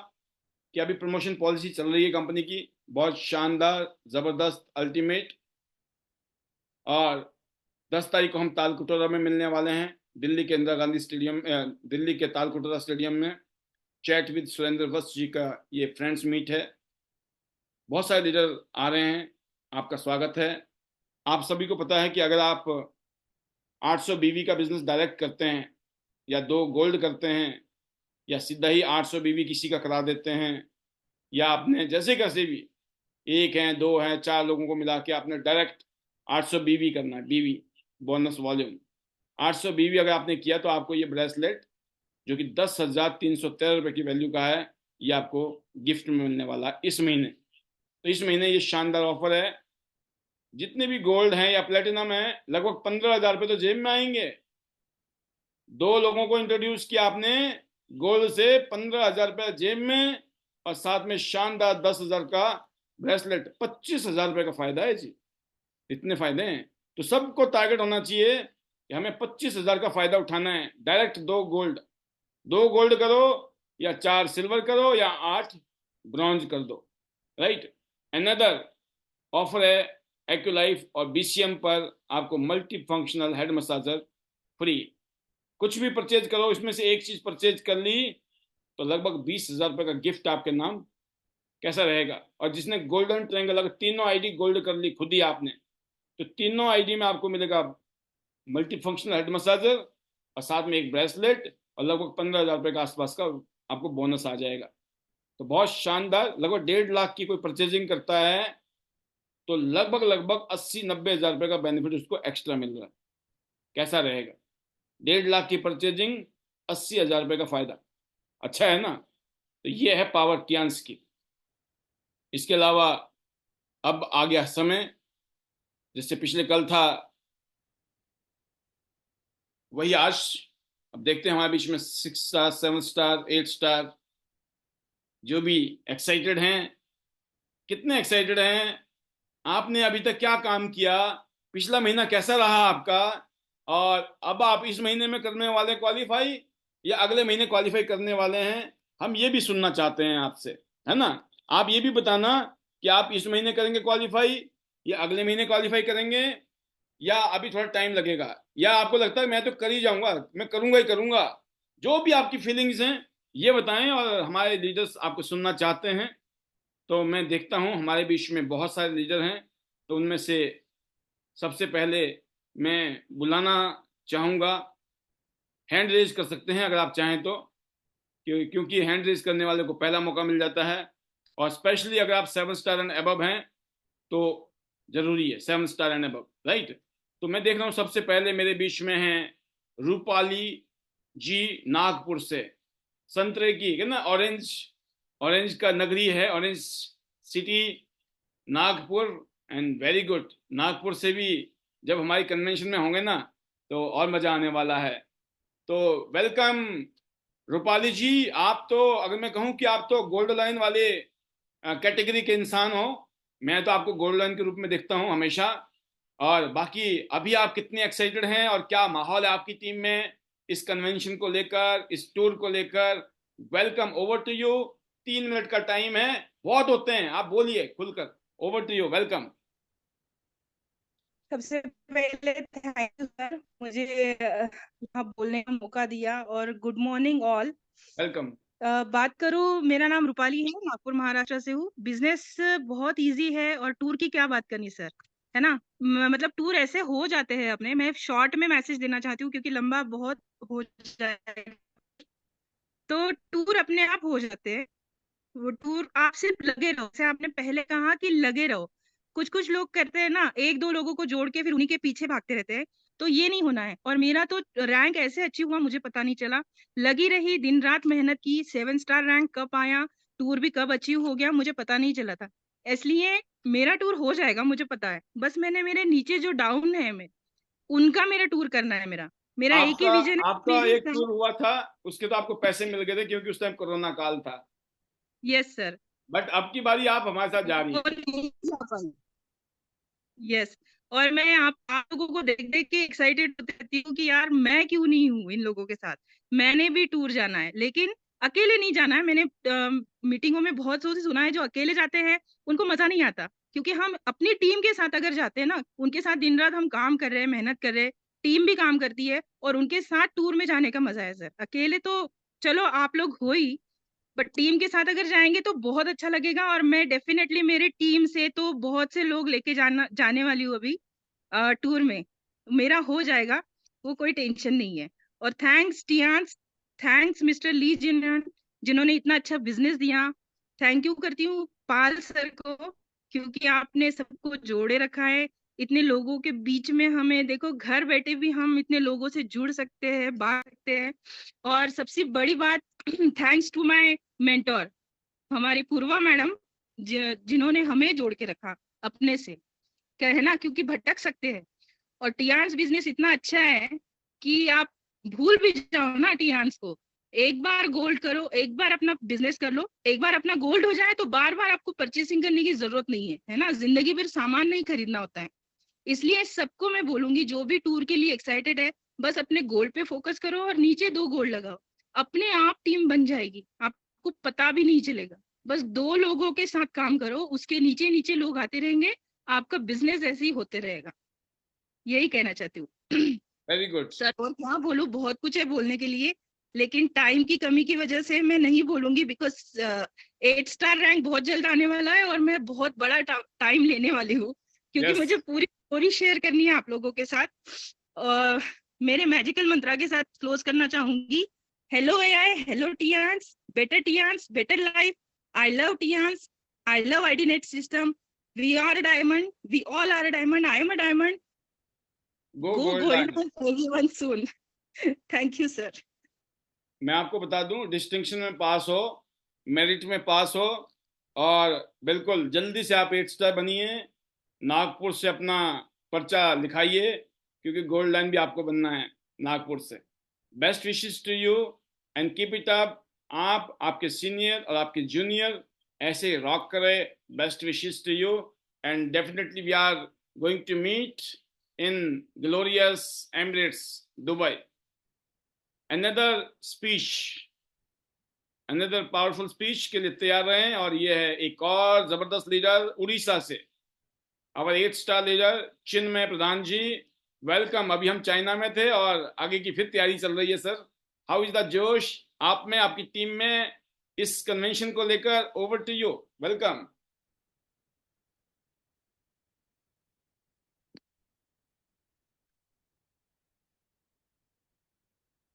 कि अभी प्रमोशन पॉलिसी चल रही है कंपनी की, बहुत शानदार, जबरदस्त, अल्टीमेट। और 10 तारीख को हम तालकटोरा में मिलने वाले हैं, दिल्ली के इंदिरा गांधी स्टेडियम, दिल्ली के तालकटोरा स्टेडियम में। चैट विद सुरेंद्र वत्स जी का ये फ्रेंड्स मीट है। बहुत सारे लीडर आ रहे हैं, आपका स्वागत है। आप सभी को पता है कि अगर आप 800 बीवी का बिजनेस डायरेक्ट करते हैं, या 2 गोल्ड करते हैं, या सीधा ही 800 बीवी किसी का करा देते हैं, या आपने जैसे कैसे भी, एक है, दो है, 4 लोगों को मिला के आपने डायरेक्ट 800 बीवी करना है, बीवी बोनस वॉल्यूम 800 बीवी अगर आपने किया, तो आपको ये ब्रेसलेट जो कि 10,313 रुपये की वैल्यू का है, ये आपको गिफ्ट में मिलने वाला है इस महीने। तो इस महीने ये शानदार ऑफर है। जितने भी गोल्ड हैं या प्लेटिनम है, लगभग 15,000 रुपये तो जेब में आएंगे। 2 लोगों को इंट्रोड्यूस किया आपने गोल्ड से, 15,000 रुपये जेब में, और साथ में शानदार 10,000 का ब्रेसलेट। 25,000 रुपये का फायदा है जी, इतने फायदे हैं। तो सबको टारगेट होना चाहिए कि हमें 25,000 का फायदा उठाना है। डायरेक्ट 2 गोल्ड, 2 गोल्ड करो, या 4 सिल्वर करो, या 8 ब्रॉन्ज कर दो, राइट। अनदर ऑफर है एक्यूलाइफ और बीसीएम पर, आपको multi functional head massager free. कुछ भी परचेज करो, इसमें से एक चीज परचेज कर ली तो लगभग 20,000 रुपये का गिफ्ट आपके नाम। कैसा रहेगा? और जिसने गोल्डन ट्रायंगल, अगर तीनों आईडी गोल्ड कर ली खुद ही आपने, तो तीनों आईडी में आपको मिलेगा मल्टी फंक्शनल हेड मसाजर, और साथ में एक ब्रेसलेट, और लगभग 15,000 रुपये के आसपास का आपको बोनस आ जाएगा। तो बहुत शानदार। लगभग 1.5 लाख की कोई परचेजिंग करता है तो लगभग लगभग 80-90 हज़ार रुपये का बेनिफिट उसको एक्स्ट्रा मिल रहा है। कैसा रहेगा? 1.5 लाख की परचेजिंग, 80,000 रुपये का फायदा। अच्छा है ना? तो ये है पावर टियान्स की। इसके अलावा अब आ गया समय, जिससे पिछले कल था वही आज। अब देखते हैं हमारे बीच में 6 स्टार, 7 स्टार, 8 स्टार जो भी एक्साइटेड हैं। कितने एक्साइटेड हैं? आपने अभी तक क्या काम किया? पिछला महीना कैसा रहा आपका? और अब आप इस महीने में करने वाले क्वालिफाई, या अगले महीने क्वालिफाई करने वाले हैं? हम ये भी सुनना चाहते हैं आपसे, है ना? आप ये भी बताना कि आप इस महीने करेंगे क्वालिफाई, या अगले महीने क्वालिफाई करेंगे, या अभी थोड़ा टाइम लगेगा, या आपको लगता है मैं तो कर ही जाऊंगा, मैं करूंगा ही करूंगा। जो भी आपकी फीलिंग्स हैं ये बताएं, और हमारे लीडर्स आपको सुनना चाहते हैं। तो मैं देखता हूं हमारे बीच में बहुत सारे लीडर हैं, तो उनमें से सबसे पहले मैं बुलाना चाहूँगा। हैंड रेज कर सकते हैं अगर आप चाहें तो, क्योंकि हैंड रेज करने वाले को पहला मौका मिल जाता है, और स्पेशली अगर आप 7 स्टार एंड अबव हैं तो जरूरी है 7 स्टार एंड अबव, राइट। तो मैं देख रहा हूँ सबसे पहले मेरे बीच में है रूपाली जी, नागपुर से। संतरे की है ना, ऑरेंज, ऑरेंज का नगरी है, orange city Nagpur. And very good, Nagpur से भी जब हमारी कन्वेंशन में होंगे ना तो और मजा आने वाला है। तो वेलकम रूपाली जी। आप तो, अगर मैं कहूँ कि आप तो गोल्ड लाइन वाले कैटेगरी के इंसान हो, मैं तो आपको गोल्ड लाइन के रूप में देखता हूँ हमेशा। और बाकी अभी आप कितने एक्साइटेड हैं और क्या माहौल है आपकी टीम में इस कन्वेंशन को लेकर, इस टूर को लेकर? Welcome, over to you. 3 minute का टाइम है, बहुत होते हैं, आप बोलिए खुलकर। Over to you, welcome. सबसे पहले थैंक यू सर, मुझे यहाँ बोलने का मौका दिया। और गुड मॉर्निंग ऑल। वेलकम। बात करूँ, मेरा नाम रूपाली है, नागपुर महाराष्ट्र से हूँ। बिजनेस बहुत इजी है और टूर की क्या बात करनी सर, है ना। मतलब टूर ऐसे हो जाते हैं अपने। मैं शॉर्ट में मैसेज देना चाहती हूँ क्योंकि लंबा बहुत हो जाएगा। तो टूर अपने आप हो जाते हैं। वो टूर आप सिर्फ लगे रहो, जैसे आपने पहले कहा कि लगे रहो। कुछ कुछ लोग करते हैं ना, एक दो लोगों को जोड़ के फिर उन्हीं के पीछे भागते रहते हैं। तो ये नहीं होना है। और मेरा तो रैंक ऐसे अचीव हुआ, मुझे पता नहीं चला। लगी रही, दिन रात मेहनत की, 7 स्टार रैंक कब आया, टूर भी कब अचीव हो गया, मुझे पता नहीं चला था। इसलिए मेरा टूर हो जाएगा, मुझे पता है। बस मैंने मेरे नीचे जो डाउन है में उनका मेरा टूर करना है। मेरा मेरा एक ही आपका विजन है, आपका मेरी। एक टूर हुआ था, उसके तो आपको पैसे मिल गए थे क्योंकि उस टाइम कोरोना काल था। Yes sir. बट अब की बारी आप हमारे साथ जा रही वो हैं। नहीं जा पाई। यस। और मैं आप लोगों को देख देख के एक्साइटेड होती रहती हूँ कि यार मैं क्यों नहीं हूँ इन लोगों के साथ। मैंने भी टूर जाना है, लेकिन अकेले नहीं जाना है। मैंने मीटिंगों में बहुत से सुना है जो अकेले जाते हैं उनको मजा नहीं आता। क्योंकि हम अपनी टीम के साथ अगर जाते हैं ना, उनके साथ दिन रात हम काम कर रहे हैं, मेहनत कर रहे हैं, टीम भी काम करती है, और उनके साथ टूर में जाने का मजा है सर। अकेले तो चलो आप लोग हो ही, बट टीम के साथ अगर जाएंगे तो बहुत अच्छा लगेगा। और मैं डेफिनेटली मेरे टीम से तो बहुत से लोग लेके जाने वाली हूँ अभी टूर में। मेरा हो जाएगा, वो कोई टेंशन नहीं है। और थैंक्स टियान्स, थैंक्स मिस्टर ली जिन्होंने इतना अच्छा बिजनेस दिया। थैंक यू करती हूँ पाल सर को, क्योंकि आपने सबको जोड़े रखा है। इतने लोगों के बीच में हमें देखो, घर बैठे भी हम इतने लोगों से जुड़ सकते हैं, बात सकते हैं। और सबसे बड़ी बात, थैंक्स टू माय मेंटोर, हमारी पूर्वा मैडम, जिन्होंने हमें जोड़ के रखा अपने से, कहना, क्योंकि भटक सकते हैं। और टियान्स बिजनेस इतना अच्छा है कि आप भूल भी जाओ ना टियान्स को। एक बार गोल्ड करो, एक बार अपना बिजनेस कर लो, एक बार अपना गोल्ड हो जाए तो बार बार आपको परचेसिंग करने की जरूरत नहीं है ना। जिंदगी भर सामान नहीं खरीदना होता है। इसलिए सबको मैं बोलूंगी जो भी टूर के लिए एक्साइटेड है, बस अपने गोल पे फोकस करो और नीचे 2 गोल लगाओ। अपने आप टीम बन जाएगी, आपको पता भी नहीं चलेगा। बस 2 लोगों के साथ काम करो, उसके नीचे नीचे लोग आते रहेंगे, आपका बिजनेस ऐसे ही होते रहेगा। यही कहना चाहती हूँ। Very good. सर और क्या बोलूं, बहुत कुछ है बोलने के लिए, लेकिन टाइम की कमी की वजह से मैं नहीं बोलूंगी। बिकॉज 8 स्टार रैंक बहुत जल्द आने वाला है और मैं बहुत बड़ा टाइम लेने वाली हूँ, क्योंकि यस। मुझे पूरी स्टोरी शेयर करनी है आप लोगों के साथ। और मेरे मैजिकल मंत्रा के साथ क्लोज करना चाहूंगी। Hello AI, hello Tiens, better life. I love Tiens, I love ID net system. We are a diamond, we all are a diamond, I am a diamond. Go Go gold gold line. on everyone soon. Thank you, sir. मैं आपको बता दूं, distinction में पास हो, merit में पास हो, और बिल्कुल जल्दी से आप 8 स्टार बनिए। नागपुर से अपना पर्चा लिखाइए, क्योंकि गोल्ड लाइन भी आपको बनना है नागपुर से। Best wishes to you and keep it up. आप, आपके सीनियर और आपके जूनियर ऐसे रॉक करें। Best wishes to you, and definitely we are going to meet in glorious Emirates Dubai. Another speech, another powerful speech के लिए तैयार रहें। और ये है एक और जबरदस्त लीडर उड़ीसा से, अवर 8 स्टार लीडर चिन्मय प्रधान जी। वेलकम। अभी हम चाइना में थे और आगे की फिर तैयारी चल रही है सर। हाउ इज द जोश आप में, आपकी टीम में, इस कन्वेंशन को लेकर? Over to you, welcome.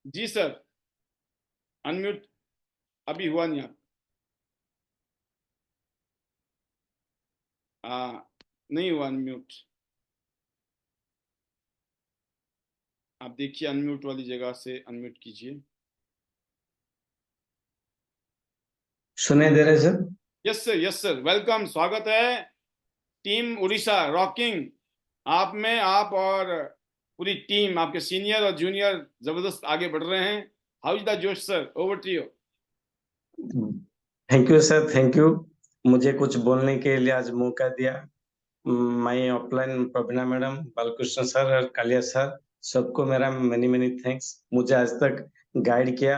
जी सर, अनम्यूट अभी हुआ नहीं। आप नहीं हुआ अनम्यूट। आप देखिए, अनम्यूट वाली जगह से अनम्यूट कीजिए। सुनाई दे रहा है sir? Yes sir, yes sir, welcome, स्वागत है। Team Orissa rocking. आप में आप और पूरी टीम, आपके सीनियर और जूनियर जबरदस्त आगे बढ़ रहे हैं। हाउ इज द जोश sir? Over to you. Thank you sir, thank you. मुझे कुछ बोलने के लिए आज मौका दिया। My offline Praveena madam, Balakrishna sir और कालिया सर, सबको मेरा मेनी मेनी थैंक्स। मुझे आज तक गाइड किया।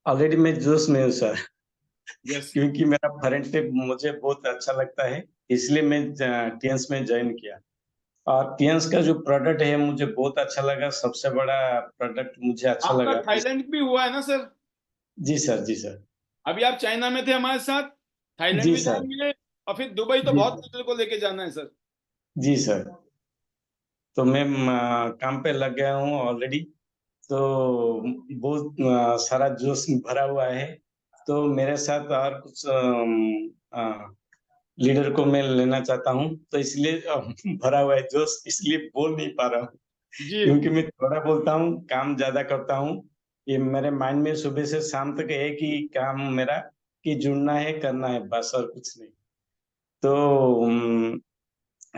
ऑलरेडी मैं जोश में हूँ सर, यस। क्योंकि मेरा फ्रेंडशिप मुझे बहुत अच्छा लगता है, इसलिए मैं टीएंस में ज्वाइन किया। और टीएंस का जो प्रोडक्ट है मुझे बहुत अच्छा लगा, सबसे बड़ा प्रोडक्ट मुझे अच्छा आपका लगा थाईलैंड भी हुआ है ना सर? जी सर, जी सर। अभी आप चाइना में थे हमारे साथ, थाईलैंड जी भी सर। जाएंगे, और फिर दुबई तो जी बहुत लीडर को लेके जाना है सर। जी सर। तो मैं काम पे लग गया हूँ ऑलरेडी। तो बहुत सारा जोश भरा हुआ है। तो मेरे साथ और कुछ लीडर को मैं लेना चाहता हूँ, तो इसलिए भरा हुआ है जोश, इसलिए बोल नहीं पा रहा हूँ। जी। क्योंकि मैं थोड़ा बोलता हूँ, काम ज्यादा करता हूँ। ये मेरे माइंड में सुबह से शाम तक एक ही काम मेरा, कि जुड़ना है, करना है, बस और कुछ नहीं। तो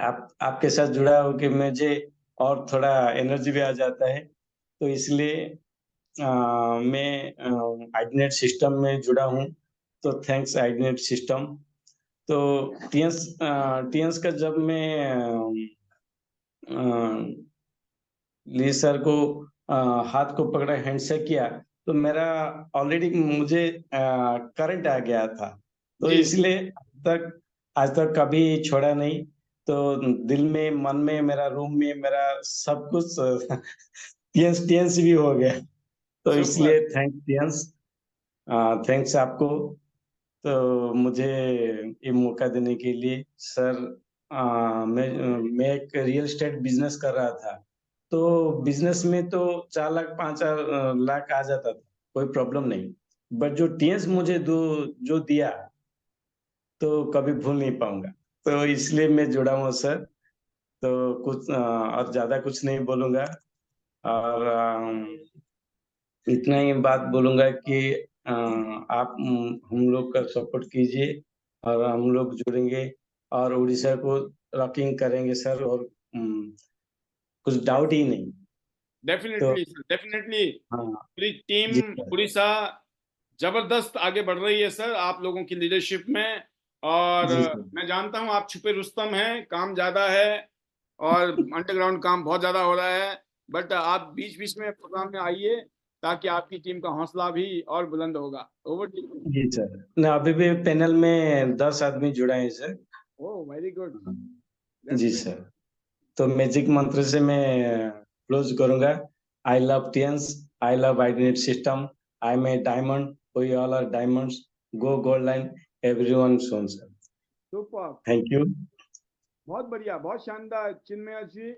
आप आपके साथ जुड़ा हो कि मुझे और थोड़ा एनर्जी भी आ जाता है। तो इसलिए मैं आइडनेट सिस्टम में जुड़ा हूँ। तो थैंक्स आइडनेट सिस्टम। तो टीएंस टीएंस का जब मैं ली सर को हाथ को पकड़ा, हैंडशेक किया, तो मेरा ऑलरेडी मुझे करंट आ गया था। तो जी। इसलिए आज तक कभी छोड़ा नहीं। तो दिल में, मन में, मेरा रूम में, मेरा सब कुछ टीएंस टीएंस भी हो गया। तो सुपर। इसलिए थैंक्स टीएंस, थैंक्स आपको। तो मुझे ये मौका देने के लिए सर। मैं एक रियल एस्टेट बिजनेस कर रहा था। तो बिजनेस में तो 4 लाख 5 लाख आ जाता था, कोई प्रॉब्लम नहीं। बट जो टीएंस मुझे जो दिया, तो कभी भूल नहीं पाऊंगा। तो इसलिए मैं जुड़ा हूँ सर। तो कुछ और ज्यादा कुछ नहीं बोलूंगा। और इतना ही बात बोलूंगा कि आप हम लोग का सपोर्ट कीजिए, और हम लोग जुड़ेंगे और उड़ीसा को रॉकिंग करेंगे सर। और कुछ डाउट ही नहीं। तो डेफिनेटली सर, डेफिनेटली। हाँ। पूरी जी टीम सर। उड़ीसा जबरदस्त आगे बढ़ रही है सर, आप लोगों की लीडरशिप में। और जी सर। मैं जानता हूं आप छुपे रुस्तम हैं, काम ज्यादा है और अंडरग्राउंड काम बहुत ज्यादा हो रहा है। बट आप बीच बीच में प्रोग्राम में आइए, ताकि आपकी टीम का हौसला भी और बुलंद होगा। Over to you. जी सर। ना, अभी भी पैनल में 10 आदमी जुड़ा है सर। Oh, very good. हाँ। दैट्स जी ग्रेट। सर। तो मैजिक मंत्र से मैं क्लोज करूंगा। I love Tiens, I love identity system, I am a diamond, we all are diamonds, go gold line, everyone soon sir. Super. Thank you. बहुत बढ़िया, बहुत शानदार चिन्मय जी।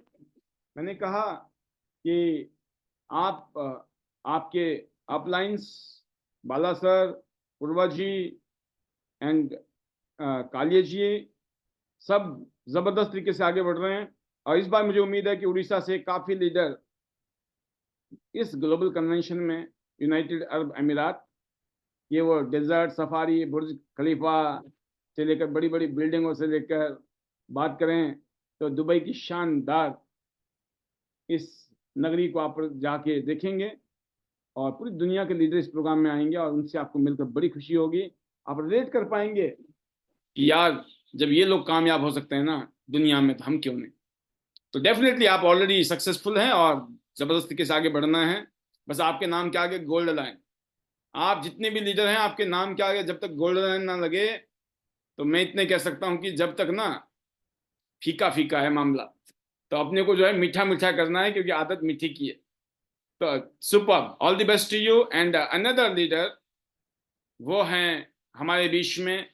मैंने कहा कि आप आपके uplines, Bala sir, Purva ji and Kaliya ji, सब जबरदस्त तरीके से आगे बढ़ रहे हैं। और इस बार मुझे उम्मीद है कि उड़ीसा से काफी लीडर इस ग्लोबल कन्वेंशन में, यूनाइटेड अरब अमीरात, ये वो डेजर्ट सफारी, बुर्ज खलीफा से लेकर बड़ी बड़ी बिल्डिंगों से लेकर बात करें, तो दुबई की शानदार इस नगरी को आप जाके देखेंगे। और पूरी दुनिया के लीडर इस प्रोग्राम में आएंगे और उनसे आपको मिलकर बड़ी खुशी होगी। आप रिलेट कर पाएंगे कि यार, जब ये लोग कामयाब हो सकते हैं ना दुनिया में, तो हम क्यों नहीं। तो डेफिनेटली आप ऑलरेडी सक्सेसफुल हैं और जबरदस्त तरीके से आगे बढ़ना है। बस आपके नाम के आगे गोल्ड लाइन। आप जितने भी लीडर हैं, आपके नाम के आगे जब तक गोल्ड लाइन ना लगे, तो मैं इतने कह सकता हूं कि जब तक ना, फीका फीका है मामला। तो अपने को जो है मीठा मीठा करना है, क्योंकि आदत मीठी की है। तो super, all the best to you. And another leader वो हैं हमारे बीच में,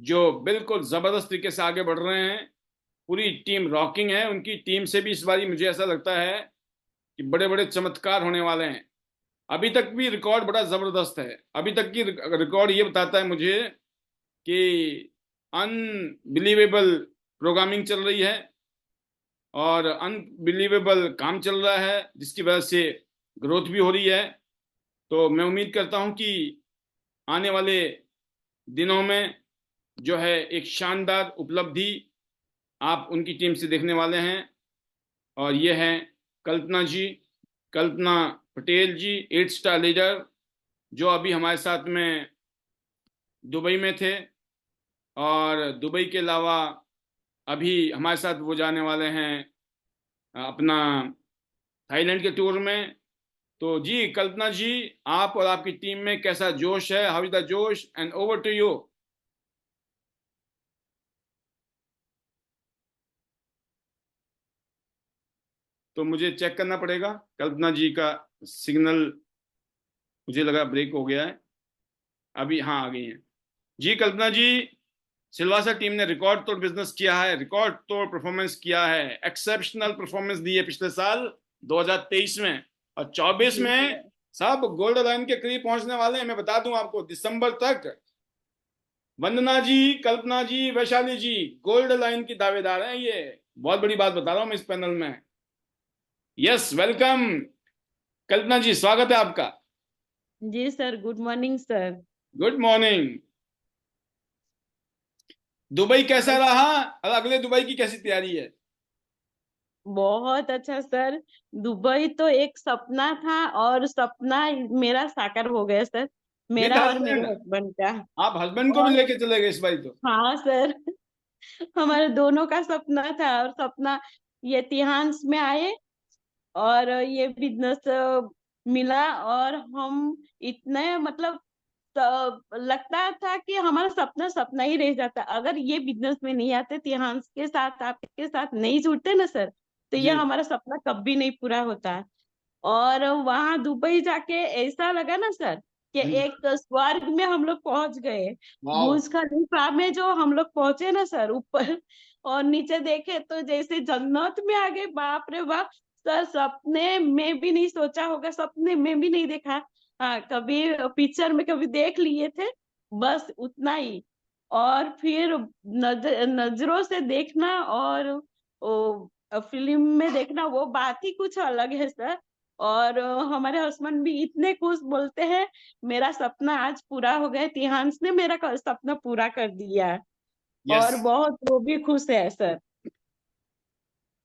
जो बिल्कुल जबरदस्त तरीके से आगे बढ़ रहे हैं। पूरी टीम रॉकिंग है, उनकी टीम से भी इस बारी मुझे ऐसा लगता है कि बड़े बड़े चमत्कार होने वाले हैं। अभी तक भी रिकॉर्ड बड़ा जबरदस्त है। अभी तक की रिकॉर्ड ये बताता है मुझे कि अनबिलीवेबल प्रोग्रामिंग चल रही है और अनबिलीवेबल काम चल रहा है, जिसकी वजह से ग्रोथ भी हो रही है। तो मैं उम्मीद करता हूं कि आने वाले दिनों में जो है एक शानदार उपलब्धि आप उनकी टीम से देखने वाले हैं। और ये हैं कल्पना जी, कल्पना पटेल जी, 8 स्टार लीडर, जो अभी हमारे साथ में दुबई में थे। और दुबई के अलावा अभी हमारे साथ वो जाने वाले हैं अपना थाईलैंड के टूर में। तो जी कल्पना जी, आप और आपकी टीम में कैसा जोश है? हाउ इज द जोश? And over to you. तो मुझे चेक करना पड़ेगा, कल्पना जी का सिग्नल मुझे लगा ब्रेक हो गया है। अभी हाँ आ गई हैं जी कल्पना जी। सिलवासा टीम ने रिकॉर्ड तोड़ बिजनेस किया है, रिकॉर्ड तोड़ परफॉर्मेंस किया है, एक्सेप्शनल परफॉर्मेंस दी है पिछले साल 2023 में। और 24 जी में सर। सब गोल्ड लाइन के करीब पहुंचने वाले हैं। मैं बता दूं आपको, दिसंबर तक वंदना जी, कल्पना जी, वैशाली जी गोल्ड लाइन की दावेदार हैं। ये बहुत बड़ी बात बता रहा हूं मैं इस पैनल में। यस, वेलकम कल्पना जी, स्वागत है आपका। जी sir, good morning sir. Good morning. Dubai कैसा और रहा और अगले दुबई की कैसी तैयारी है? बहुत अच्छा सर। दुबई तो एक सपना था और सपना मेरा साकार हो गया सर, विद मेरा और मेरे हस्बैंड? हस्बैंड का। आप हस्बैंड को भी और लेके चले गए इस बारी तो? हाँ सर, हमारे दोनों का सपना था और सपना ये तिहांस में आए और ये बिजनेस मिला। और हम इतने मतलब लगता था कि हमारा सपना सपना ही रह जाता अगर ये बिजनेस में नहीं आते, तिहांस के साथ आपके साथ नहीं जुड़ते ना सर, तो ये जी। हमारा सपना कभी नहीं पूरा होता। और वहां दुबई जाके ऐसा लगा ना सर कि एक स्वर्ग में हम लोग पहुंच गए। वाओ। बुर्ज खलीफा में जो हम लोग पहुंचे ना सर ऊपर, और नीचे देखे तो जैसे जन्नत में आ गए। बाप रे बाप सर, सपने में भी नहीं सोचा होगा, सपने में भी नहीं देखा। हाँ, कभी पिक्चर में कभी देख लिए थे, बस उतना ही। और फिर नजरों से देखना और फिल्म में देखना वो बात ही कुछ अलग है सर। और हमारे हस्बैंड भी इतने खुश, बोलते हैं मेरा सपना आज पूरा हो गया, तिहांस ने मेरा सपना पूरा कर दिया। यस, और बहुत वो भी खुश है सर।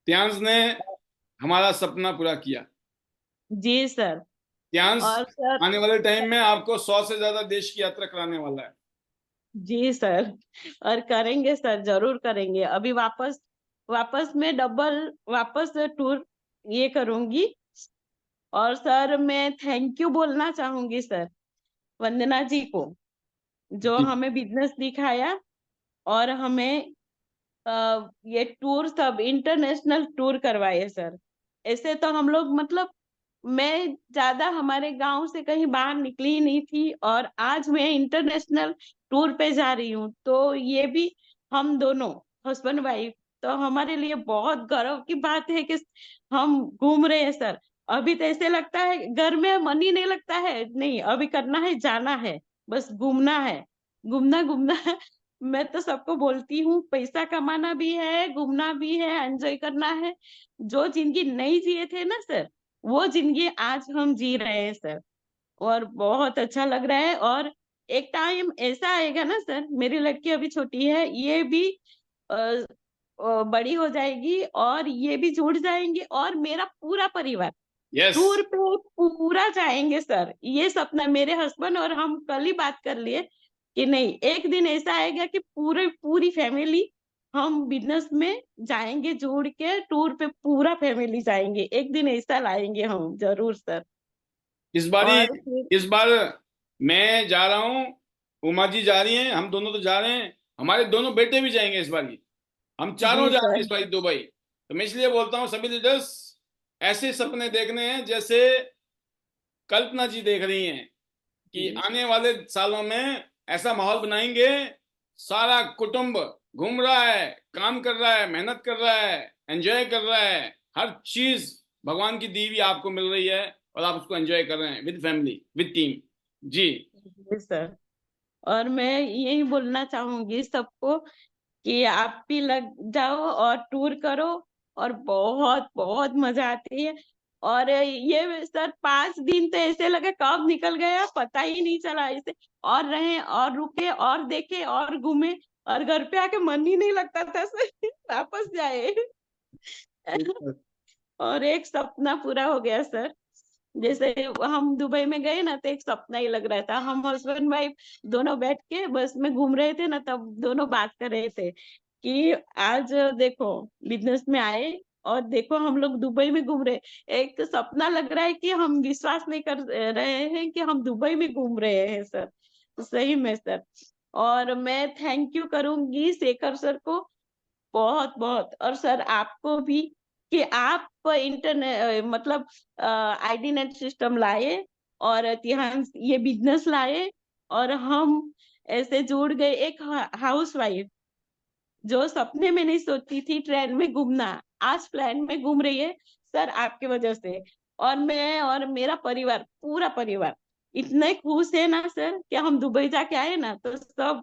त्यांस ने हमारा सपना पूरा किया। जी सर। त्यांस और सर, आने वाले टाइम में आपको 100 से ज्यादा देश की यात्रा कराने वाला है। जी सर, और करेंगे सर, जरूर करेंगे। अभी वापस वापस में डबल वापस टूर ये करूंगी। और सर मैं थैंक यू बोलना चाहूंगी सर वंदना जी को, जो जी। हमें बिजनेस दिखाया और हमें ये टूर सब इंटरनेशनल टूर करवाए सर। ऐसे तो हम लोग मतलब मैं ज्यादा हमारे गांव से कहीं बाहर निकली ही नहीं थी, और आज मैं इंटरनेशनल टूर पे जा रही हूँ। तो ये भी हम दोनों हस्बैंड वाइफ, तो हमारे लिए बहुत गर्व की बात है कि हम घूम रहे हैं सर। अभी तो ऐसे लगता है घर में मन ही नहीं लगता है, नहीं अभी करना है, जाना है, बस घूमना है, घूमना घूमना। मैं तो सबको बोलती हूँ पैसा कमाना भी है, घूमना भी है, एंजॉय करना है। जो जिंदगी नहीं जिए थे ना सर, वो जिंदगी आज हम जी रहे हैं सर। और बहुत अच्छा लग रहा है। और एक टाइम ऐसा आएगा ना सर, मेरी लड़की अभी छोटी है, ये भी बड़ी हो जाएगी और ये भी जुड़ जाएंगे, और मेरा पूरा परिवार यस। टूर पे पूरा जाएंगे सर। ये सपना मेरे हस्बैंड और हम कल ही बात कर लिए कि नहीं, एक दिन ऐसा आएगा कि पूरी फैमिली हम बिजनेस में जाएंगे, जुड़ के टूर पे पूरा फैमिली जाएंगे, एक दिन ऐसा लाएंगे हम जरूर सर। इस बारी, और फिर इस बार मैं जा रहा हूँ, उमा जी जा रही हैं, हम दोनों तो जा रहे हैं, हमारे दोनों बेटे भी जाएंगे इस बारी। हम चारों जी जा रहे हैं सर। इस बारी दुबई। तो मैं इसलिए बोलता हूँ सभी लीडर्स, ऐसे सपने देखने हैं जैसे कल्पना जी देख रही हैं कि जी आने वाले सालों में ऐसा माहौल बनाएंगे, सारा कुटुंब घूम रहा है, काम कर रहा है, मेहनत कर रहा है, एंजॉय कर रहा है, हर चीज भगवान की दी हुई आपको मिल रही है और आप उसको एंजॉय कर रहे हैं विद फैमिली, विद टीम। जी। जी सर। और मैं यही बोलना चाहूंगी सबको कि आप भी लग जाओ और टूर करो, और बहुत बहुत मजा आती है। और ये सर 5 दिन तो ऐसे लगे कब निकल गया पता ही नहीं चला ऐसे। और रहे और रुके और देखे और घूमे, और घर पे आके मन ही नहीं लगता था सर वापस जाए। और एक सपना पूरा हो गया सर। जैसे हम दुबई में गए ना, तो एक सपना ही लग रहा था। हम हस्बैंड वाइफ दोनों बैठ के बस में घूम रहे थे ना, तब दोनों बात कर रहे थे कि आज देखो बिजनेस में आए, और देखो हम लोग दुबई में घूम रहे। एक सपना लग रहा है कि हम विश्वास नहीं कर रहे हैं कि हम दुबई में घूम रहे हैं सर, सही में सर। और मैं थैंक यू करूंगी शेखर सर को, बहुत बहुत। और सर आपको भी, कि आप इंटरनेट मतलब आईडी नेट सिस्टम लाए, और तिहान ये बिजनेस लाए, और हम ऐसे जुड़ गए। एक हाउस वाइफ जो सपने में नहीं सोचती थी ट्रेन में घूमना, आज प्लेन में घूम रही है सर आपकी वजह से। और मैं और मेरा परिवार, पूरा परिवार इतने खुश है ना सर, कि हम दुबई जाके आए ना, तो सब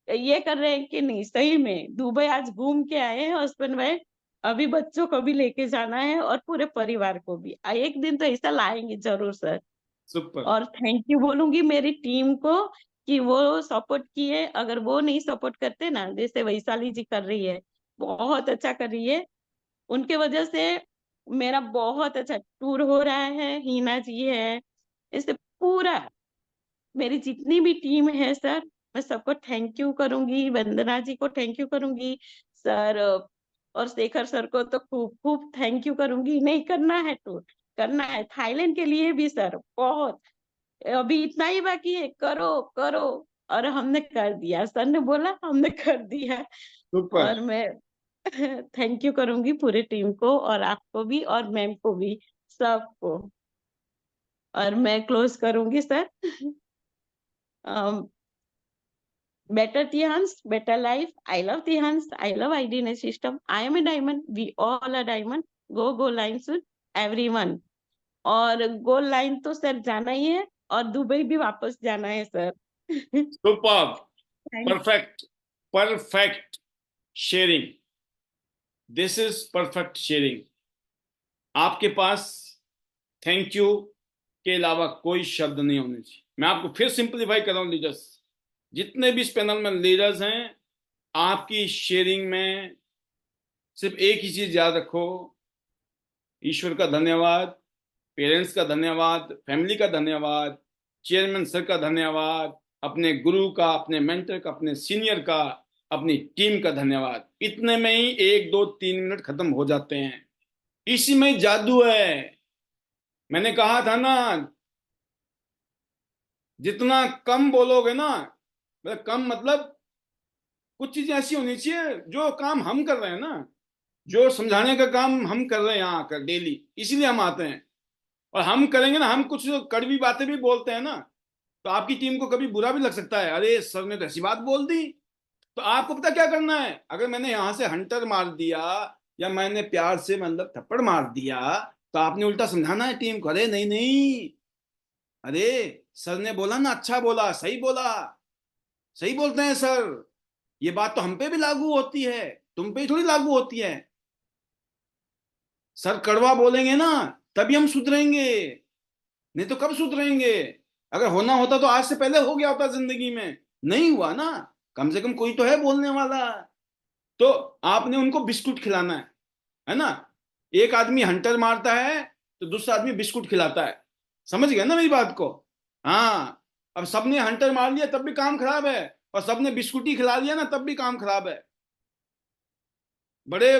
ये कर रहे हैं कि नहीं सही में दुबई आज घूम के आए हैं हस्बैंड वाइफ। अभी बच्चों को भी लेके जाना है और पूरे परिवार को भी, एक दिन तो ऐसा लाएंगे जरूर सर। सुपर। और थैंक यू बोलूंगी मेरी टीम को कि वो सपोर्ट किए। अगर वो नहीं सपोर्ट करते ना, जैसे वैशाली जी कर रही है, बहुत अच्छा कर रही है, उनके वजह से मेरा बहुत अच्छा टूर हो रहा है। हिना जी है, इससे पूरा मेरी जितनी भी टीम है सर, मैं सबको थैंक यू करूंगी। वंदना जी को थैंक यू करूंगी सर, और शेखर सर को तो खूब खूब थैंक यू करूंगी। नहीं करना है टूर, करना है थाईलैंड के लिए भी सर, बहुत। अभी इतना ही बाकी है, करो करो। और हमने कर दिया, सर ने बोला हमने कर दिया। सुपर। और मैं थैंक यू करूंगी पूरी टीम को, और आपको भी, और मैम को भी, सबको। और मैं क्लोज करूंगी sir. Better Tihans, better life. I love Tihans. I love IDNA system. I am a diamond. We all are diamond. Go go line soon, everyone. और गोल लाइन तो सर जाना ही है, और दुबई भी वापस जाना है sir. Super. Thank perfect. Perfect sharing. This is perfect sharing. आपके पास थैंक यू के अलावा कोई शब्द नहीं होने चाहिए। मैं आपको फिर सिंपलीफाई कर रहा हूं लीडर्स, जितने भी इस पैनल में लीडर्स हैं, आपकी शेयरिंग में सिर्फ एक ही चीज याद रखो, ईश्वर का धन्यवाद, पेरेंट्स का धन्यवाद, फैमिली का धन्यवाद, चेयरमैन सर का धन्यवाद, अपने गुरु का, अपने मेंटर का, अपने सीनियर का, अपनी टीम का धन्यवाद। इतने में ही 1 2 3 मिनट खत्म हो जाते हैं। इसी में जादू है। मैंने कहा था ना, जितना कम बोलोगे ना, मतलब कम मतलब कुछ चीजें ऐसी होनी चाहिए, जो काम हम कर रहे हैं ना, जो समझाने का काम हम कर रहे हैं यहाँ आकर डेली, इसीलिए हम आते हैं। और हम करेंगे ना, हम कुछ कड़वी बातें भी बोलते हैं ना, तो आपकी टीम को कभी बुरा भी लग सकता है, अरे सर ने तो ऐसी बात बोल दी। तो आपको पता क्या करना है, अगर मैंने यहां से हंटर मार दिया, या मैंने प्यार से मतलब थप्पड़ मार दिया, तो आपने उल्टा समझाना है टीम को, अरे नहीं नहीं, अरे सर ने बोला ना, अच्छा बोला, सही बोला, सही बोलते हैं सर, ये बात तो हम पे भी लागू होती है, तुम पे ही थोड़ी लागू होती है। सर कड़वा बोलेंगे ना, तभी हम सुधरेंगे, नहीं तो कब सुधरेंगे। अगर होना होता तो आज से पहले हो गया होता जिंदगी में, नहीं हुआ ना, कम से कम कोई तो है बोलने वाला। तो आपने उनको बिस्कुट खिलाना है ना। एक आदमी हंटर मारता है तो दूसरा आदमी बिस्कुट खिलाता है, समझ गया ना मेरी बात को। हाँ, अब सबने हंटर मार लिया तब भी काम खराब है, और सबने बिस्कुट ही खिला दिया ना तब भी काम खराब है। बड़े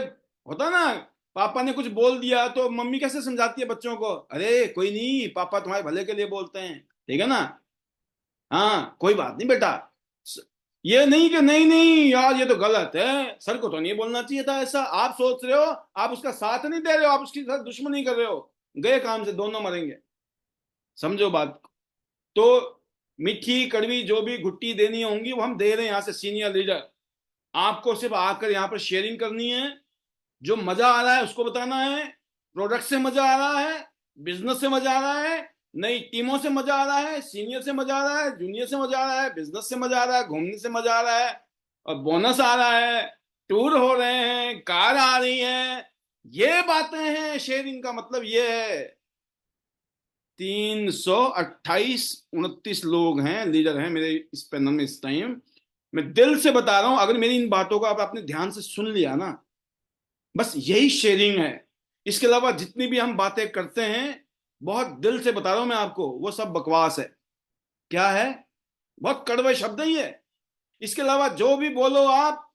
होता ना, पापा ने कुछ बोल दिया तो मम्मी कैसे समझाती है बच्चों को, अरे कोई नहीं, पापा तुम्हारे भले के लिए बोलते हैं, ठीक है ना, हाँ कोई बात नहीं बेटा। ये नहीं कि नहीं नहीं यार ये तो गलत है, सर को तो नहीं बोलना चाहिए था ऐसा, आप सोच रहे हो, आप उसका साथ नहीं दे रहे हो, आप उसके साथ दुश्मनी कर रहे हो, गए काम से, दोनों मरेंगे, समझो बात को। तो मीठी कड़वी जो भी घुट्टी देनी होंगी वो हम दे रहे हैं यहाँ से सीनियर लीडर। आपको सिर्फ आकर यहाँ पर शेयरिंग करनी है, जो मजा आ रहा है उसको बताना है, प्रोडक्ट से मजा आ रहा है, बिजनेस से मजा आ रहा है, नई टीमों से मजा आ रहा है, सीनियर से मजा आ रहा है, जूनियर से मजा आ रहा है, बिजनेस से मजा आ रहा है, घूमने से मजा आ रहा है, और बोनस आ रहा है, टूर हो रहे हैं, कार आ रही है। ये बातें हैं शेयरिंग का मतलब। ये है 328 29 लोग हैं, लीडर हैं मेरे इस पैनल में इस टाइम। मैं दिल से बता रहा हूं, अगर मेरी इन बातों को आप आपने ध्यान से सुन लिया ना, बस यही शेयरिंग है। इसके अलावा जितनी भी हम बातें करते हैं, बहुत दिल से बता रहा हूं मैं आपको, वो सब बकवास है। क्या है? बहुत कड़वे शब्द ही है। इसके अलावा जो भी बोलो आप,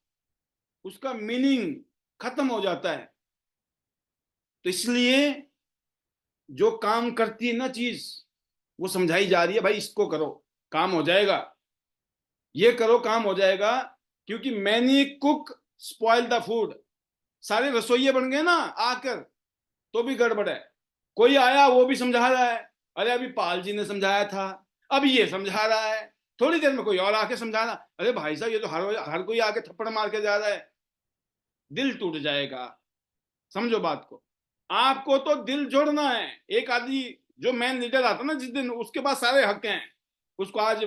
उसका मीनिंग खत्म हो जाता है। तो इसलिए जो काम करती है ना चीज, वो समझाई जा रही है, भाई इसको करो काम हो जाएगा, ये करो काम हो जाएगा। क्योंकि many cook spoil the food. सारे रसोइये बन गए ना आकर, तो भी गड़बड़ है। कोई आया वो भी समझा रहा है, अरे अभी पाल जी ने समझाया था, अब ये समझा रहा है, थोड़ी देर में कोई और आके समझाना, अरे भाई साहब ये तो हर कोई आके थप्पड़ मार के जा रहा है। दिल टूट जाएगा। समझो बात को। आपको तो दिल जोड़ना है। एक आदमी जो मैन लीडर आता ना जिस दिन, उसके पास सारे हक हैं। उसको आज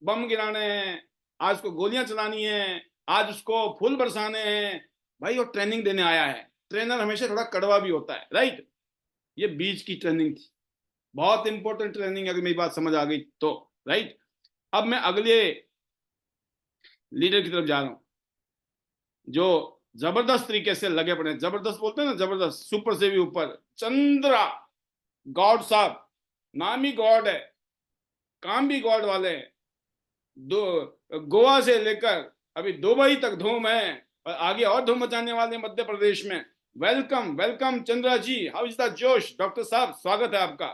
बम गिराने हैं, आज उसको गोलियां चलानी है, आज उसको फूल बरसाने हैं। भाई वो ट्रेनिंग देने आया है। ट्रेनर हमेशा थोड़ा कड़वा भी होता है, राइट। ये बीच की ट्रेनिंग थी, बहुत इंपॉर्टेंट ट्रेनिंग, अगर मेरी बात समझ आ गई तो, राइट। अब मैं अगले लीडर की तरफ जा रहा हूं, जो जबरदस्त तरीके से लगे पड़े। जबरदस्त बोलते हैं ना, जबरदस्त, सुपर से भी ऊपर। चंद्रा गॉड साहब, नाम ही गॉड है, काम भी गॉड वाले हैं। गोवा से लेकर अभी दुबई तक धूम है, और आगे और धूम मचाने वाले मध्य प्रदेश में। Welcome welcome Chandra ji, how is the जोश। डॉक्टर साहब स्वागत है आपका।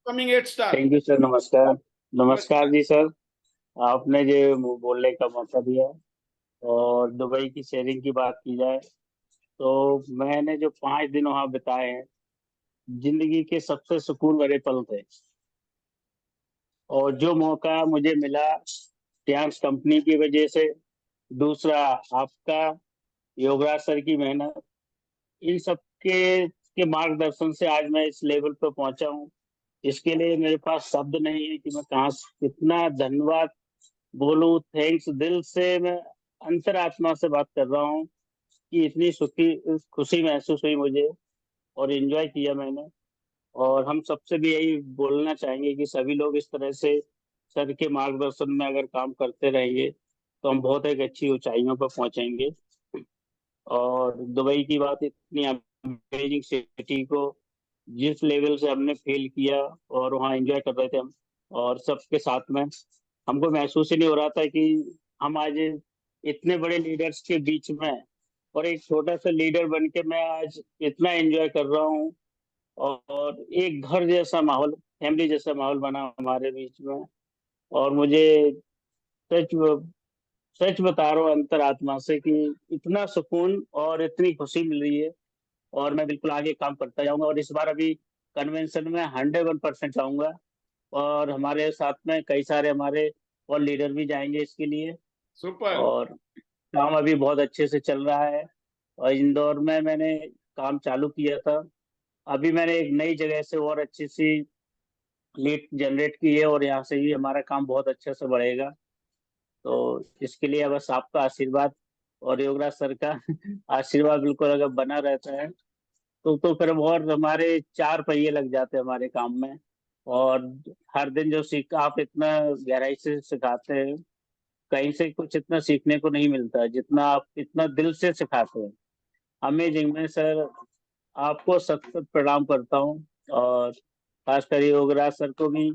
Coming 8 star. Thank you sir. नमस्कार। नमस्कार जी सर। आपने जो बोलने का मौका दिया, और दुबई की शेयरिंग की बात की जाए तो मैंने जो 5 दिन वहाँ बिताए हैं, जिंदगी के सबसे सुकून भरे पल थे। और जो मौका मुझे मिला ट्यांस कंपनी की वजह से, दूसरा आपका योगराज सर की मेहनत, इन सब के मार्गदर्शन से आज मैं इस लेवल पर पहुंचा हूँ। इसके लिए मेरे पास शब्द नहीं है कि मैं कहाँ कितना धन्यवाद बोलूं। थैंक्स, दिल से मैं अंतरात्मा से बात कर रहा हूँ कि इतनी सुखी खुशी महसूस हुई मुझे, और एंजॉय किया मैंने। और हम सबसे भी यही बोलना चाहेंगे कि सभी लोग इस तरह से सर के मार्गदर्शन में अगर काम करते रहेंगे तो हम बहुत एक अच्छी ऊंचाइयों पर पहुंचेंगे। और दुबई की बात, इतनी अमेजिंग सिटी को जिस लेवल से हमने फील किया, और वहाँ एंजॉय कर रहे थे हम और सबके साथ में, हमको महसूस ही नहीं हो रहा था कि हम आज इतने बड़े लीडर्स के बीच में, और एक छोटा सा लीडर बन के मैं आज इतना एंजॉय कर रहा हूँ। और एक घर जैसा माहौल, फैमिली जैसा माहौल बना हमारे बीच में। और मुझे सच सच बता रहा हूँ अंतरात्मा से कि इतना सुकून और इतनी खुशी मिल रही है। और मैं बिल्कुल आगे काम करता जाऊंगा, और इस बार अभी कन्वेंशन में 101% जाऊंगा। और हमारे साथ में कई सारे हमारे और लीडर भी जाएंगे इसके लिए। सुपर। और काम अभी बहुत अच्छे से चल रहा है। और इंदौर में मैंने काम चालू किया था, अभी मैंने एक नई जगह से और अच्छी सी लीड जनरेट की है, और यहाँ से भी हमारा काम बहुत अच्छे से बढ़ेगा। तो इसके लिए बस आपका आशीर्वाद और योगराज सर का आशीर्वाद बिल्कुल अगर बना रहता है तो फिर और हमारे 4 पहिए लग जाते हैं हमारे काम में। और हर दिन जो सीख आप इतना गहराई से सिखाते हैं, कहीं से कुछ इतना सीखने को नहीं मिलता जितना आप इतना दिल से सिखाते हैं। अमेजिंग। मैं सर आपको सत सत प्रणाम करता हूँ, और खासकर योगराज सर को भी,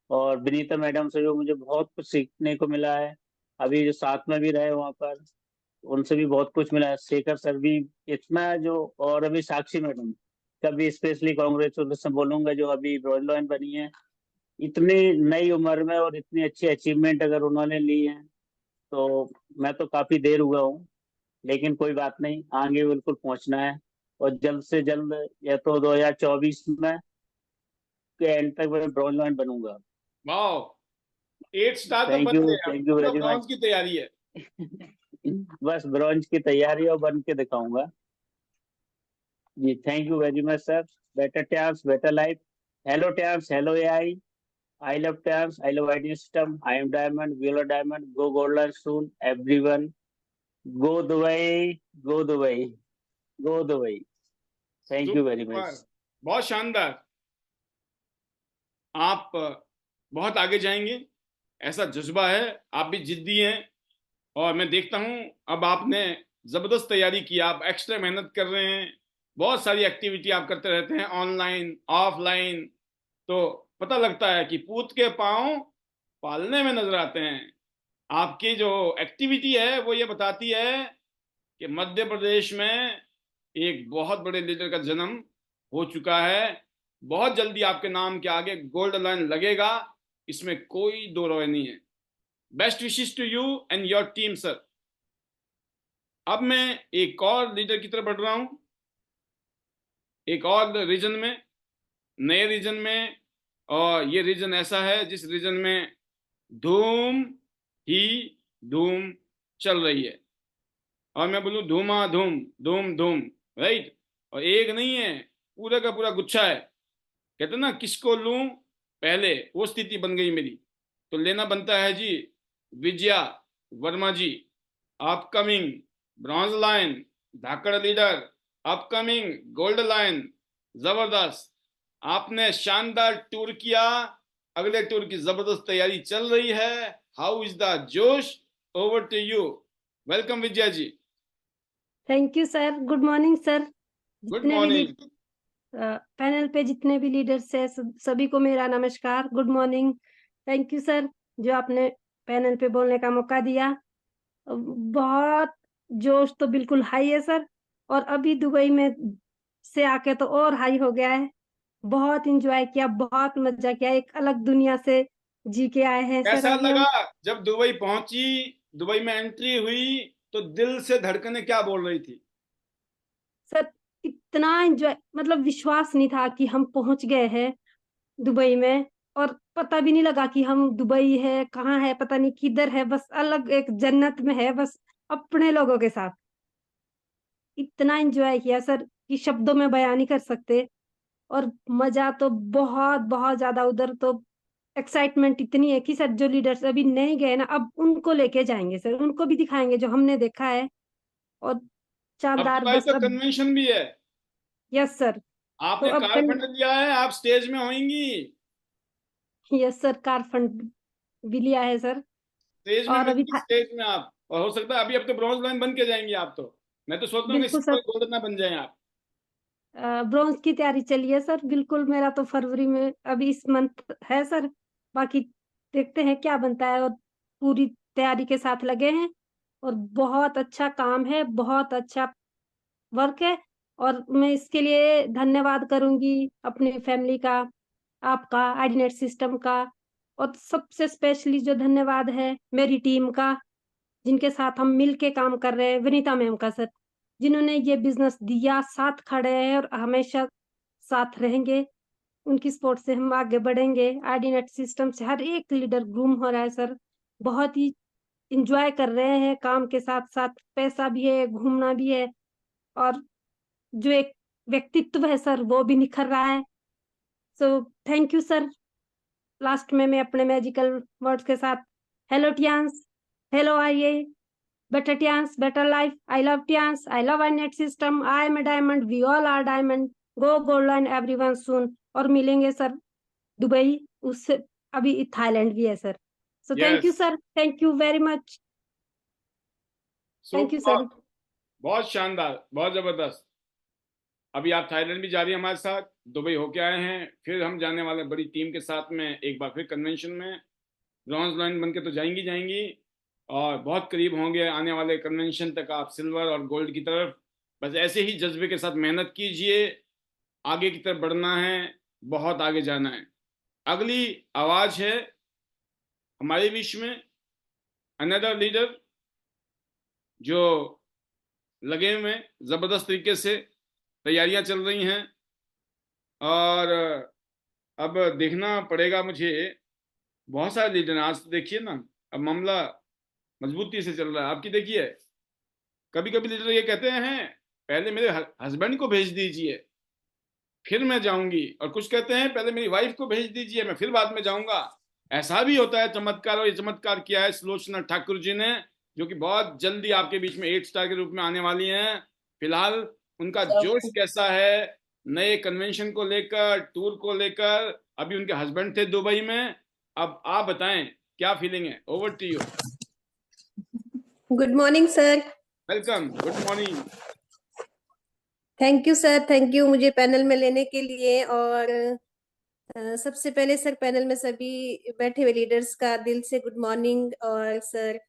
और विनीता मैडम से जो मुझे बहुत कुछ सीखने को मिला है। अभी जो साथ में भी रहे वहाँ पर, उनसे भी बहुत कुछ मिला है। शेखर सर भी इतना जो, और अभी साक्षी मैडम का भी स्पेशली कांग्रेचुलेशन बोलूंगा, जो अभी ब्रॉडलाइन बनी है। इतनी नई उम्र में और इतनी अच्छी अचीवमेंट अगर उन्होंने ली है, तो मैं तो काफी देर हुआ हूँ, लेकिन कोई बात नहीं, आगे बिल्कुल पहुंचना है। और जल्द से जल्द, या तो 2024 में के एंड तक मैं ब्रॉडलाइन बनूंगा। वाओ, 8 स्टार तो थैंक बन यू, गए, अब थैंक यू पूरा वेरी ब्रॉन्ज मच। की तैयारी है। बस ब्रॉन्ज की तैयारी और बन के दिखाऊंगा। जी, thank you very much sir. Better times, better life. Hello times, hello AI. I love times, I love idea system. I am diamond, we are diamond. Go golden soon everyone. Go Dubai, go Dubai, go Dubai. Thank you very much. Super, बहुत शानदार। आप बहुत आगे जाएंगे, ऐसा जज्बा है। आप भी जिद्दी हैं और मैं देखता हूं अब आपने जबरदस्त तैयारी की, आप एक्स्ट्रा मेहनत कर रहे हैं, बहुत सारी एक्टिविटी आप करते रहते हैं ऑनलाइन ऑफलाइन। तो पता लगता है कि पूत के पांव पालने में नजर आते हैं। आपकी जो एक्टिविटी है वो ये बताती है कि मध्य प्रदेश में एक बहुत बड़े लीडर का जन्म हो चुका है। बहुत जल्दी आपके नाम के आगे गोल्ड लाइन लगेगा, इसमें कोई दो राय नहीं है। Best wishes to you and your team sir. अब मैं एक और लीडर की तरफ बढ़ रहा हूं, एक और रीजन में, नए रीजन में। और ये रीजन ऐसा है जिस रीजन में धूम ही धूम चल रही है। और मैं बोलूं धूमाधूम, धूम धूम, राइट। और एक नहीं है, पूरा का पूरा गुच्छा है। कहते हैं ना, किसको लूं पहले, वो स्थिति बन गई मेरी। तो लेना बनता है जी विजया वर्मा जी, अपकमिंग ब्रॉन्ज लाइन धाकड़ लीडर, अपकमिंग गोल्ड लाइन। जबरदस्त, आपने शानदार टूर किया, अगले टूर की जबरदस्त तैयारी चल रही है। हाउ इज द जोश? Over to you. Welcome Vijaya ji. Thank you sir. Good morning sir. Good जितने भी मॉर्निंग। पैनल पे जितने भी लीडर्स है सभी को मेरा नमस्कार, good morning. Thank you sir जो आपने पैनल पे बोलने का मौका दिया। बहुत जोश तो बिल्कुल हाई है सर, और अभी दुबई में से आके तो और हाई हो गया है। बहुत इंजॉय किया, बहुत मजा किया, एक अलग दुनिया से जी के आए हैं सर कैसा अभी लगा हम। जब दुबई पहुंची, दुबई में एंट्री हुई, तो दिल से धड़कने क्या बोल रही थी? सर इतना एंजॉय, मतलब विश्वास नहीं था कि हम पहुंच गए हैं दुबई में। और पता भी नहीं लगा कि हम दुबई है, कहाँ है, पता नहीं किधर है, बस अलग एक जन्नत में है, बस अपने लोगों के साथ। इतना एंजॉय किया सर कि शब्दों में बयान नहीं कर सकते। और मजा तो बहुत बहुत ज्यादा, उधर तो एक्साइटमेंट इतनी है कि सर जो लीडर्स अभी नहीं गए ना, अब उनको लेके जाएंगे सर, उनको भी दिखाएंगे जो हमने देखा है। और अब शानदार, दुबई बस तो अब। कन्वेंशन भी है। Yes sir. तो आपने अब कार फंड लिया है, आप स्टेज में होंगी। यस सर, कार फंड भी लिया है सर। स्टेज में और अभी मिलेंगी, स्टेज में आप। और हो सकता है अभी, अब तो ब्रॉन्ज लाइन बन के जाएंगी आप तो। मैं तो सोच रहा हूँ कि बिल्कुल सर, सिल्वर गोल्ड ना बन जाए आप। ब्रॉन्ज की तैयारी चली है सर बिल्कुल। मेरा तो फरवरी में अभी इस मंथ है सर, बाकी देखते हैं क्या बनता है। और पूरी तैयारी के साथ लगे हैं, और बहुत अच्छा काम है, बहुत अच्छा वर्क है। और मैं इसके लिए धन्यवाद करूंगी अपनी फैमिली का, आपका, आईडीनेट सिस्टम का। और सबसे स्पेशली जो धन्यवाद है मेरी टीम का, जिनके साथ हम मिल के काम कर रहे हैं, विनीता मैम का सर, जिन्होंने ये बिजनेस दिया, साथ खड़े हैं और हमेशा साथ रहेंगे। उनकी सपोर्ट से हम आगे बढ़ेंगे। आईडीनेट सिस्टम से हर एक लीडर ग्रूम हो रहा है सर, बहुत ही इंजॉय कर रहे हैं काम के साथ साथ, पैसा भी है, घूमना भी है। और जो एक व्यक्तित्व है सर वो भी निखर रहा है। So thank you sir. Last में मैं अपने मैजिकल वर्ड्स के साथ, हेलो टियांस, हेलो आइए, better Tians, better life. I love Tians. I love iNet system. I am a diamond. We all are diamond. Go gold line everyone soon. और मिलेंगे sir Dubai, उससे अभी Thailand भी है sir. So thank you yes, sir, thank you very much. Thank you super, sir. बहुत शानदार, बहुत जबरदस्त। अभी आप थाईलैंड भी जा रही हैं हमारे साथ, दुबई होके आए हैं, फिर हम जाने वाले हैं बड़ी टीम के साथ में एक बार फिर कन्वेंशन में। ब्रॉन्ज लाइन बन के तो जाएंगी जाएंगी, और बहुत करीब होंगे आने वाले कन्वेंशन तक आप सिल्वर और गोल्ड की तरफ। बस ऐसे ही जज्बे के साथ मेहनत कीजिए, आगे की तरफ बढ़ना है, बहुत आगे जाना है। अगली आवाज है हमारे बीच में अनदर लीडर जो लगे हुए हैं, जबरदस्त तरीके से तैयारियां चल रही हैं। और अब देखना पड़ेगा मुझे, बहुत सारे लीडर हैं आज तो देखिए ना, अब मामला मजबूती से चल रहा है। आपकी देखिए, कभी कभी लीडर ये कहते हैं पहले मेरे हस्बैंड को भेज दीजिए फिर मैं जाऊंगी, और कुछ कहते हैं पहले मेरी वाइफ को भेज दीजिए मैं फिर बाद में जाऊंगा। ऐसा भी होता है चमत्कार, और ये चमत्कार किया है सुलोचना ठाकुर जी ने, जो कि बहुत जल्दी आपके बीच में 8 स्टार के रूप में आने वाली हैं। फिलहाल उनका जोश कैसा है नए कन्वेंशन को लेकर, टूर को लेकर? अभी उनके हस्बैंड थे दुबई में, अब आप बताएं क्या फीलिंग है? Over to you. Good morning sir. Welcome, good morning. Thank you sir, thank you मुझे पैनल में लेने के लिए। और सबसे पहले सर पैनल में सभी बैठे हुए लीडर्स का दिल से गुड मॉर्निंग। और सर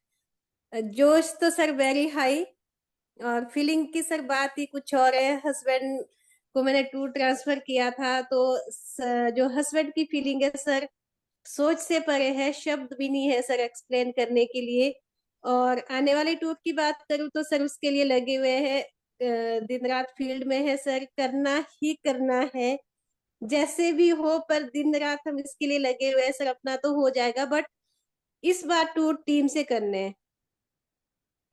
जोश तो सर वेरी हाई, और फीलिंग की सर बात ही कुछ और है। हस्बैंड को मैंने टूर ट्रांसफर किया था, तो जो हस्बैंड की फीलिंग है सर सोच से परे है, शब्द भी नहीं है सर एक्सप्लेन करने के लिए। और आने वाले टूर की बात करूं तो सर उसके लिए लगे हुए हैं, दिन रात फील्ड में है सर, करना ही करना है जैसे भी हो, पर दिन रात हम इसके लिए लगे हुए हैं सर। अपना तो हो जाएगा, बट इस बार टूर टीम से करने हैं,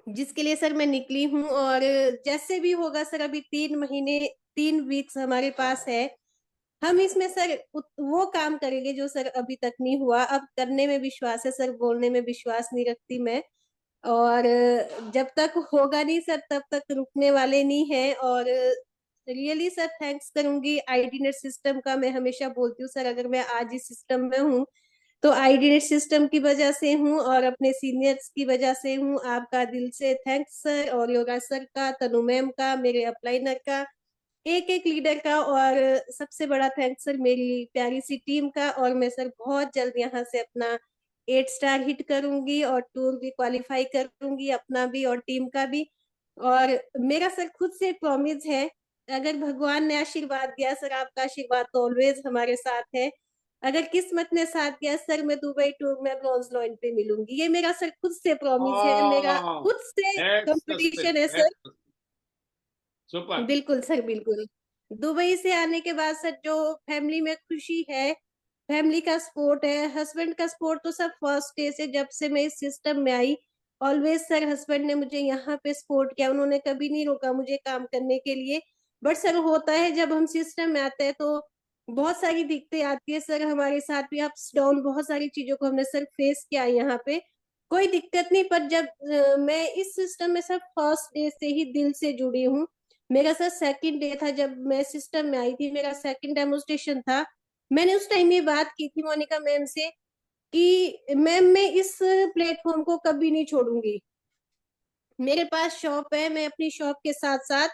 जिसके लिए सर मैं निकली हूँ। और जैसे भी होगा सर, अभी 3 महीने 3 वीक्स हमारे पास है, हम इसमें सर वो काम करेंगे जो सर अभी तक नहीं हुआ। अब करने में विश्वास है सर, बोलने में विश्वास नहीं रखती मैं। और जब तक होगा नहीं सर तब तक रुकने वाले नहीं है। और रियली सर थैंक्स करूंगी आईडीनेट सिस्टम का। मैं हमेशा बोलती हूँ सर, अगर मैं आज इस सिस्टम में हूँ तो आईडीनेट सिस्टम की वजह से हूँ और अपने सीनियर्स की वजह से हूँ। आपका दिल से थैंक्स सर, और योगा सर का, तनु मैम का, मेरे अपलाइनर का, एक एक लीडर का, और सबसे बड़ा थैंक्स सर मेरी प्यारी सी टीम का। और मैं सर बहुत जल्द यहाँ से अपना 8 स्टार हिट करूंगी और टूर भी क्वालिफाई करूंगी, अपना भी और टीम का भी। और मेरा सर खुद से प्रॉमिस है, अगर भगवान ने आशीर्वाद दिया सर, आपका आशीर्वाद तो ऑलवेज हमारे साथ है। अगर किस्मत ने साथ दिया सर, मैं दुबई टूर में ब्रॉन्ज लॉइन पे मिलूंगी। ये मेरा सर खुद से प्रॉमिस है, मेरा खुद से कंपटीशन है सर। सुपर। बिल्कुल सर, बिल्कुल। दुबई से आने के बाद सर जो फैमिली में खुशी है, फैमिली का सपोर्ट है, हस्बैंड का सपोर्ट तो सर फर्स्ट डे से, जब से मैं इस सिस्टम में आई ऑलवेज सर हस्बैंड ने मुझे यहाँ पे सपोर्ट किया। उन्होंने कभी नहीं रोका मुझे काम करने के लिए। बट सर होता है जब हम सिस्टम में आते हैं तो बहुत सारी दिक्कतें आती है सर, हमारे साथ भी अप्स डाउन, बहुत सारी चीजों को हमने सर फेस किया यहाँ पे। कोई दिक्कत नहीं, पर जब मैं इस सिस्टम में सर फर्स्ट डे से ही दिल से जुड़ी हूँ। मेरा सर सेकंड डे था जब मैं सिस्टम में आई थी, मेरा सेकंड डेमोस्ट्रेशन था। मैंने उस टाइम ये बात की थी मोनिका मैम से कि मैम मैं इस प्लेटफॉर्म को कभी नहीं छोड़ूंगी। मेरे पास शॉप है, मैं अपनी शॉप के साथ साथ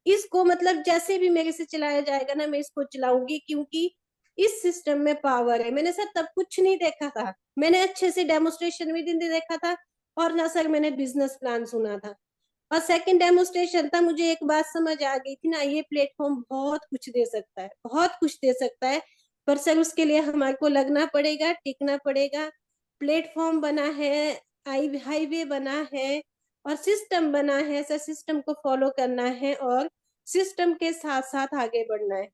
इसको मतलब जैसे भी मेरे से चलाया जाएगा ना, मैं इसको चलाऊंगी, क्योंकि इस सिस्टम में पावर है। मैंने सर तब कुछ नहीं देखा था, मैंने अच्छे से डेमोस्ट्रेशन भी दिन देखा था, और ना सर मैंने बिजनेस प्लान सुना था। और सेकंड डेमोस्ट्रेशन था, मुझे एक बात समझ आ गई थी ना, ये प्लेटफॉर्म बहुत कुछ दे सकता है, बहुत कुछ दे सकता है। पर सर उसके लिए हमारे को लगना पड़ेगा, टिकना पड़ेगा। प्लेटफॉर्म बना है, हाईवे बना है, और सिस्टम बना है सर, सिस्टम को फॉलो करना है और सिस्टम के साथ साथ आगे बढ़ना है।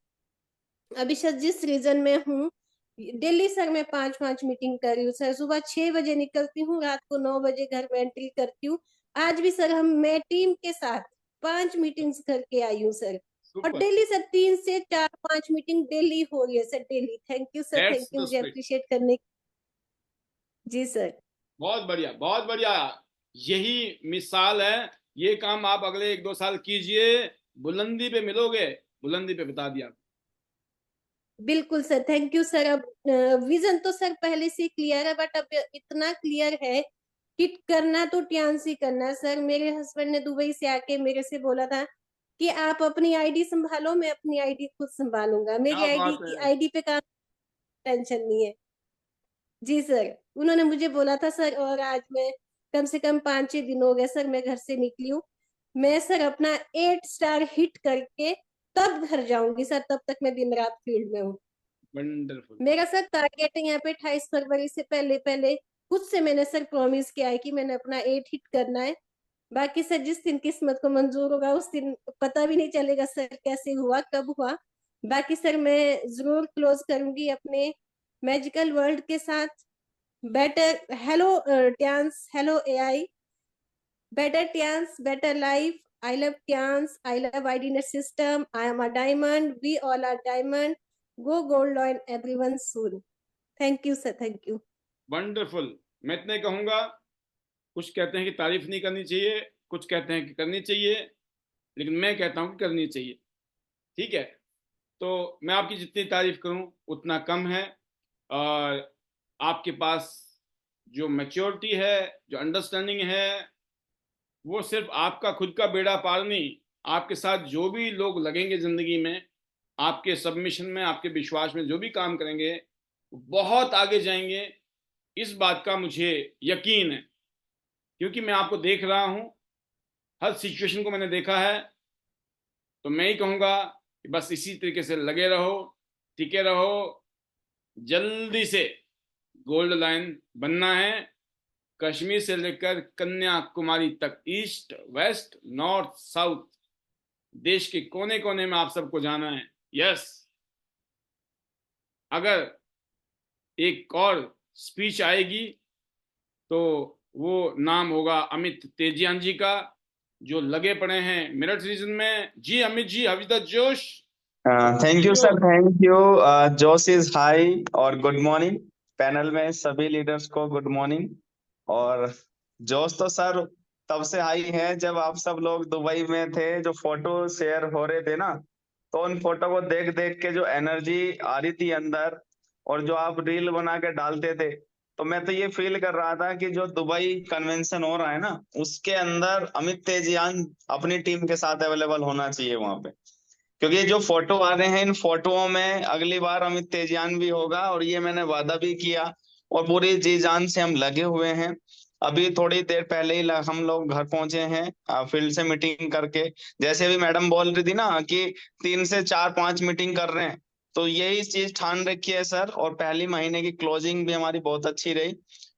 अभी सर जिस रीजन में हूँ दिल्ली सर, मैं 5 मीटिंग कर रही हूँ सर। सुबह 6 बजे निकलती हूँ, रात को 9 बजे घर में एंट्री करती हूँ। आज भी सर मैं टीम के साथ 5 मीटिंग्स करके आई हूँ सर। और डेली सर 3 से 4-5 मीटिंग डेली हो रही है sir, daily. Thank you sir, thank you मुझे अप्रिशिएट करने। जी सर, बहुत बढ़िया, बहुत बढ़िया। यही मिसाल है, ये काम आप अगले 1-2 साल कीजिए, बुलंदी पे मिलोगे। बुलंदी पे बता दिया। बिल्कुल सर, थैंक यू सर। अब विजन तो सर पहले से क्लियर है, बट अब इतना क्लियर है कि करना तो टियान से करना है सर। मेरे हस्बैंड ने दुबई से आके मेरे से बोला था कि आप अपनी आईडी संभालो, मैं अपनी आईडी खुद संभालूंगा। मेरी आईडी पे काम, टेंशन नहीं है। जी सर, उन्होंने मुझे बोला था सर। और आज मैं कम से कम 5-6 दिन हो गए सर मैं घर से निकली हूँ। मैं सर अपना 8 स्टार हिट करके तब घर जाऊंगी सर, तब तक मैं दिन रात फील्ड में हूँ। वंडरफुल। मेरा सर टारगेट है यहाँ पे 28 फरवरी से पहले पहले खुद से मैंने सर प्रॉमिस किया है कि मैंने अपना 8 हिट करना है। बाकी सर जिस दिन किस्मत को मंजूर होगा उस दिन पता भी नहीं चलेगा सर कैसे हुआ, कब हुआ। बाकी सर मैं जरूर क्लोज करूंगी अपने मैजिकल वर्ल्ड के साथ। Better hello Tiens, hello AI, better Tiens, better life. I love Kyans. I love IDNet system. I am a diamond. We all are diamond. Go gold line everyone soon. Thank you, sir. Thank you. Wonderful. मैं इतने कहूंगा, कुछ कहते हैं कि तारीफ नहीं करनी चाहिए, कुछ कहते हैं कि करनी चाहिए, लेकिन मैं कहता हूं कि करनी चाहिए। ठीक है, तो मैं आपकी जितनी तारीफ करूं उतना कम है। और आपके पास जो मैच्योरिटी है, जो अंडरस्टैंडिंग है, वो सिर्फ आपका खुद का बेड़ा पार नहीं, आपके साथ जो भी लोग लगेंगे जिंदगी में, आपके सबमिशन में, आपके विश्वास में जो भी काम करेंगे, बहुत आगे जाएंगे। इस बात का मुझे यकीन है, क्योंकि मैं आपको देख रहा हूं, हर सिचुएशन को मैंने देखा है। तो मैं ही कहूंगा कि बस इसी तरीके से लगे रहो, टिके रहो। जल्दी से गोल्ड लाइन बनना है, कश्मीर से लेकर कन्याकुमारी तक, ईस्ट वेस्ट नॉर्थ साउथ, देश के कोने कोने में आप सबको जाना है। यस, अगर एक और स्पीच आएगी तो वो नाम होगा अमित तेजियान जी का, जो लगे पड़े हैं मेरठ रीजन में। जी Amit ji, how is the जोश? Thank you sir, thank you. जोश इज हाई। और गुड मॉर्निंग पैनल में सभी लीडर्स को, गुड मॉर्निंग। और जोश तो सर तब से हाई है जब आप सब लोग दुबई में थे, जो फोटो शेयर हो रहे थे ना, तो उन फोटो को देख देख के जो एनर्जी आ रही थी अंदर, और जो आप रील बना के डालते थे, तो मैं तो ये फील कर रहा था कि जो दुबई कन्वेंशन हो रहा है ना, उसके अंदर अमित तेजियान अपनी टीम के साथ अवेलेबल होना चाहिए वहां पे। क्योंकि ये जो फोटो आ रहे हैं, इन फोटोओं में अगली बार अमित तेजियान भी होगा, और ये मैंने वादा भी किया, और पूरी जी जान से हम लगे हुए हैं। अभी थोड़ी देर पहले ही हम लोग घर पहुंचे हैं फील्ड से मीटिंग करके। जैसे अभी मैडम बोल रही थी ना कि 3 से 4 5 मीटिंग कर रहे हैं, तो यही चीज ठान रखी है सर। और पहली महीने की क्लोजिंग भी हमारी बहुत अच्छी रही,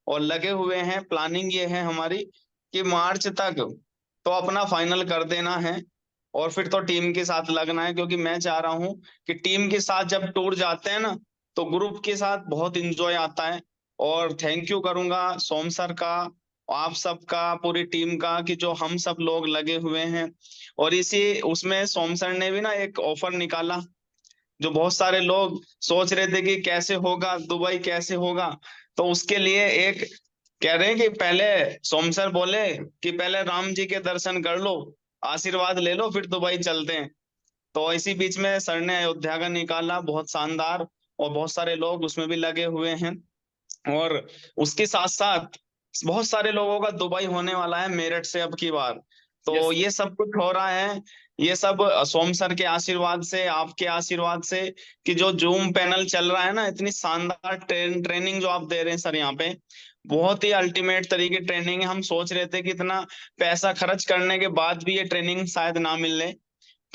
और लगे हुए हैं। प्लानिंग ये है हमारी कि मार्च तक तो अपना फाइनल कर देना है, और फिर तो टीम के साथ लगना है। क्योंकि मैं चाह रहा हूं कि टीम के साथ जब टूर जाते हैं ना, तो ग्रुप के साथ बहुत इंजॉय आता है। और थैंक यू करूंगा सोम सर का, आप सबका, पूरी टीम का, कि जो हम सब लोग लगे हुए हैं। और इसी उसमें सोम सर ने भी ना एक ऑफर निकाला, जो बहुत सारे लोग सोच रहे थे कि कैसे होगा दुबई, कैसे होगा। तो उसके लिए एक कह रहे हैं कि पहले सोम सर बोले कि पहले राम जी के दर्शन कर लो, आशीर्वाद ले लो, फिर दुबई चलते हैं। तो इसी बीच में सर ने अयोध्या का निकाला, बहुत शानदार, और बहुत सारे लोग उसमें भी लगे हुए हैं। और उसके साथ साथ बहुत सारे लोगों का दुबई होने वाला है मेरठ से अब की बार। तो Yes. ये सब कुछ हो रहा है, ये सब सोम सर के आशीर्वाद से, आपके आशीर्वाद से, कि जो जूम पैनल चल रहा है ना, इतनी शानदार ट्रेनिंग जो आप दे रहे हैं सर यहाँ पे, बहुत ही अल्टीमेट तरीके ट्रेनिंग है। हम सोच रहे थे कि इतना पैसा खर्च करने के बाद भी ये ट्रेनिंग शायद ना मिलने,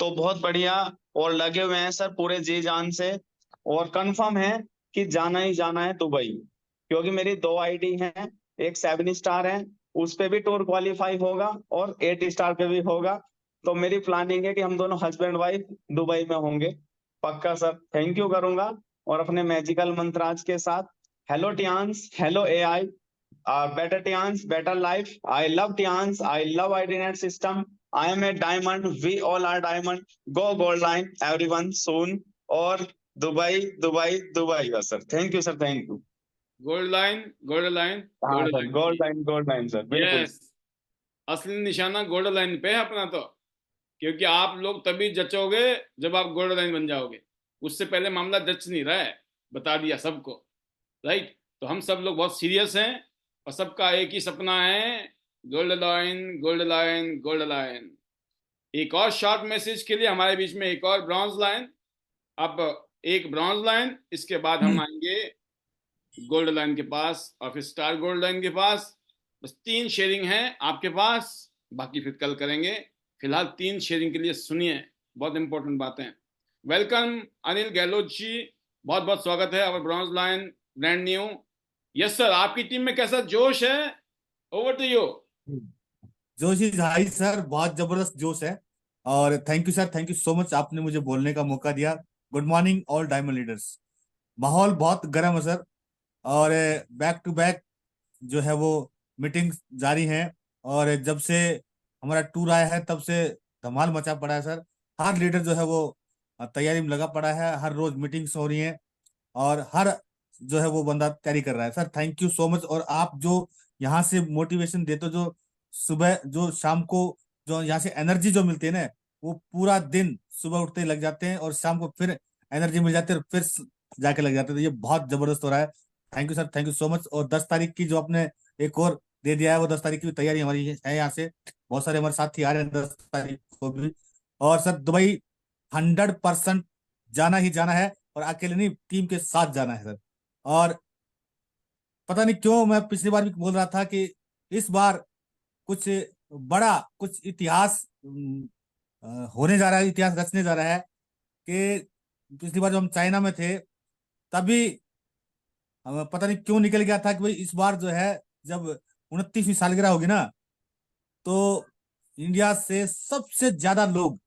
तो बहुत बढ़िया। और लगे हुए हैं सर पूरे जी जान से, और कंफर्म है कि जाना ही जाना है दुबई। क्योंकि मेरी 2 आईडी हैं, एक 7 स्टार है, उस पे भी टूर क्वालिफाई होगा, और 8 स्टार पे भी होगा। तो मेरी प्लानिंग है कि हम दोनों हस्बैंड वाइफ दुबई में होंगे, पक्का सर। थैंक यू करूंगा, और अपने मैजिकल मंत्राज के साथ, hello Tiens, hello AI, better Tians, better life. I love Tians. I love IDNet system. I am a diamond. We all are diamond. Go gold line, everyone soon. और Dubai Dubai Dubai बस sir. Thank you sir, thank you. Gold line, gold line, हाँ gold sir, line. Gold line sir, बिल्कुल। Yes, असली निशाना gold line पे है अपना तो। क्योंकि आप लोग तभी जचोगे जब आप गोल्ड लाइन बन जाओगे, उससे पहले मामला जच नहीं रहा है, बता दिया सबको। राइट, तो हम सब लोग बहुत सीरियस हैं, और सबका एक ही सपना है, gold line, gold line, gold line. एक और शॉर्ट मैसेज के लिए हमारे बीच में एक और ब्रॉन्ज लाइन। अब एक ब्रॉन्ज लाइन, इसके बाद हम आएंगे गोल्ड लाइन के पास, और फिर स्टार गोल्ड लाइन के पास। बस 3 शेयरिंग है आपके पास, बाकी फिर कल करेंगे। फिलहाल 3 शेयरिंग के लिए सुनिए, बहुत इंपॉर्टेंट बातें। वेलकम अनिल गहलोत जी, बहुत बहुत स्वागत है और bronze line brand new. Yes sir, आपकी टीम में कैसा जोश है? Over to you. जोश इज हाई सर, बहुत जबरदस्त जोश है। और thank you sir, thank you so much, आपने मुझे बोलने का मौका दिया। Good morning all diamond leaders. माहौल बहुत गर्म है सर, और बैक टू बैक जो है वो मीटिंग जारी है। और जब से हमारा टूर आया है तब से धमाल मचा पड़ा है सर। हर लीडर जो है वो तैयारी में लगा पड़ा है, हर रोज मीटिंग्स हो रही हैं और हर जो है वो बंदा तैयारी कर रहा है। Sir thank you so much. और आप जो यहाँ से मोटिवेशन देते हो, जो सुबह जो शाम को जो यहाँ से एनर्जी जो मिलती है ना, वो पूरा दिन सुबह उठते ही लग जाते हैं और शाम को फिर एनर्जी मिल जाती है और फिर जाके लग जाते हैं। तो ये बहुत जबरदस्त हो रहा है। Thank you sir, thank you so much. और 10 तारीख की जो आपने एक और दे दिया है, वो 10 तारीख की भी तैयारी हमारी है यहाँ से। बहुत सारे हमारे साथी आ रहे हैं 10 तारीख को भी। और सर दुबई 100% जाना ही जाना है, और अकेले नहीं, टीम के साथ जाना है सर। और पता नहीं क्यों मैं पिछली बार भी बोल रहा था कि इस बार कुछ बड़ा, कुछ इतिहास होने जा रहा है, इतिहास रचने जा रहा है। कि पिछली बार जब हम चाइना में थे तभी हमें पता नहीं क्यों निकल गया था कि भाई इस बार जो है जब 29वीं सालगिरह होगी ना, तो इंडिया से सबसे ज्यादा लोग